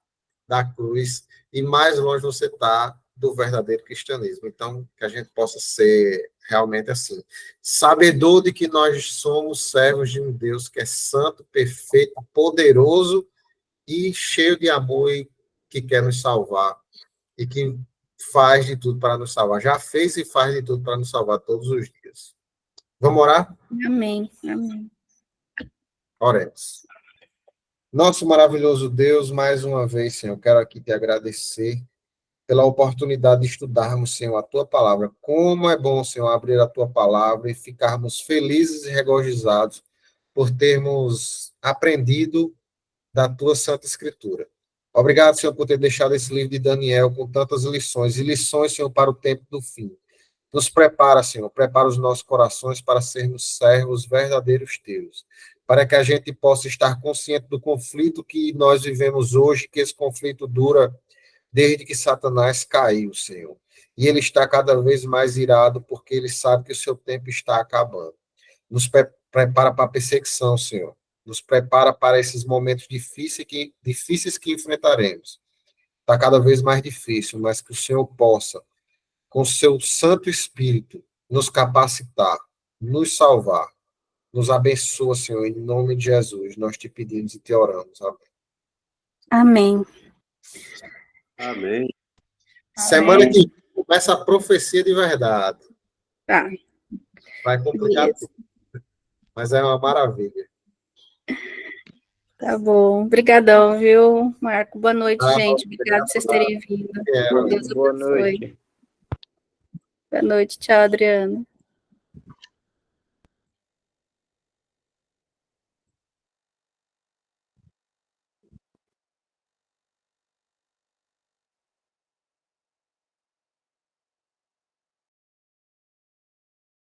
da cruz e mais longe você está do verdadeiro cristianismo. Então, que a gente possa ser realmente assim, sabedor de que nós somos servos de um Deus que é santo, perfeito, poderoso e cheio de amor e que quer nos salvar e que faz de tudo para nos salvar. Já fez e faz de tudo para nos salvar todos os dias. Vamos orar? Amém, amém. Oremos. Nosso maravilhoso Deus, mais uma vez, Senhor, quero aqui te agradecer pela oportunidade de estudarmos, Senhor, a Tua Palavra. Como é bom, Senhor, abrir a Tua Palavra e ficarmos felizes e regozijados por termos aprendido da Tua Santa Escritura. Obrigado, Senhor, por ter deixado esse livro de Daniel com tantas lições, e lições, Senhor, para o tempo do fim. Nos prepara, Senhor, prepara os nossos corações para sermos servos verdadeiros Teus, para que a gente possa estar consciente do conflito que nós vivemos hoje, que esse conflito dura desde que Satanás caiu, Senhor. E ele está cada vez mais irado, porque ele sabe que o seu tempo está acabando. Nos prepara para a perseguição, Senhor. Nos prepara para esses momentos difíceis que enfrentaremos. Está cada vez mais difícil, mas que o Senhor possa, com o seu Santo Espírito, nos capacitar, nos salvar. Nos abençoa, Senhor, em nome de Jesus. Nós te pedimos e te oramos. Amém. Amém. Amém. Semana que vem começa a profecia de verdade. Tá. Vai complicar Beleza. tudo, mas é uma maravilha. Tá bom. Obrigadão, viu, Marco? Boa noite, gente. Obrigada por vocês terem vindo. É, Deus Boa abençoe. noite. Boa noite. Tchau, Adriana.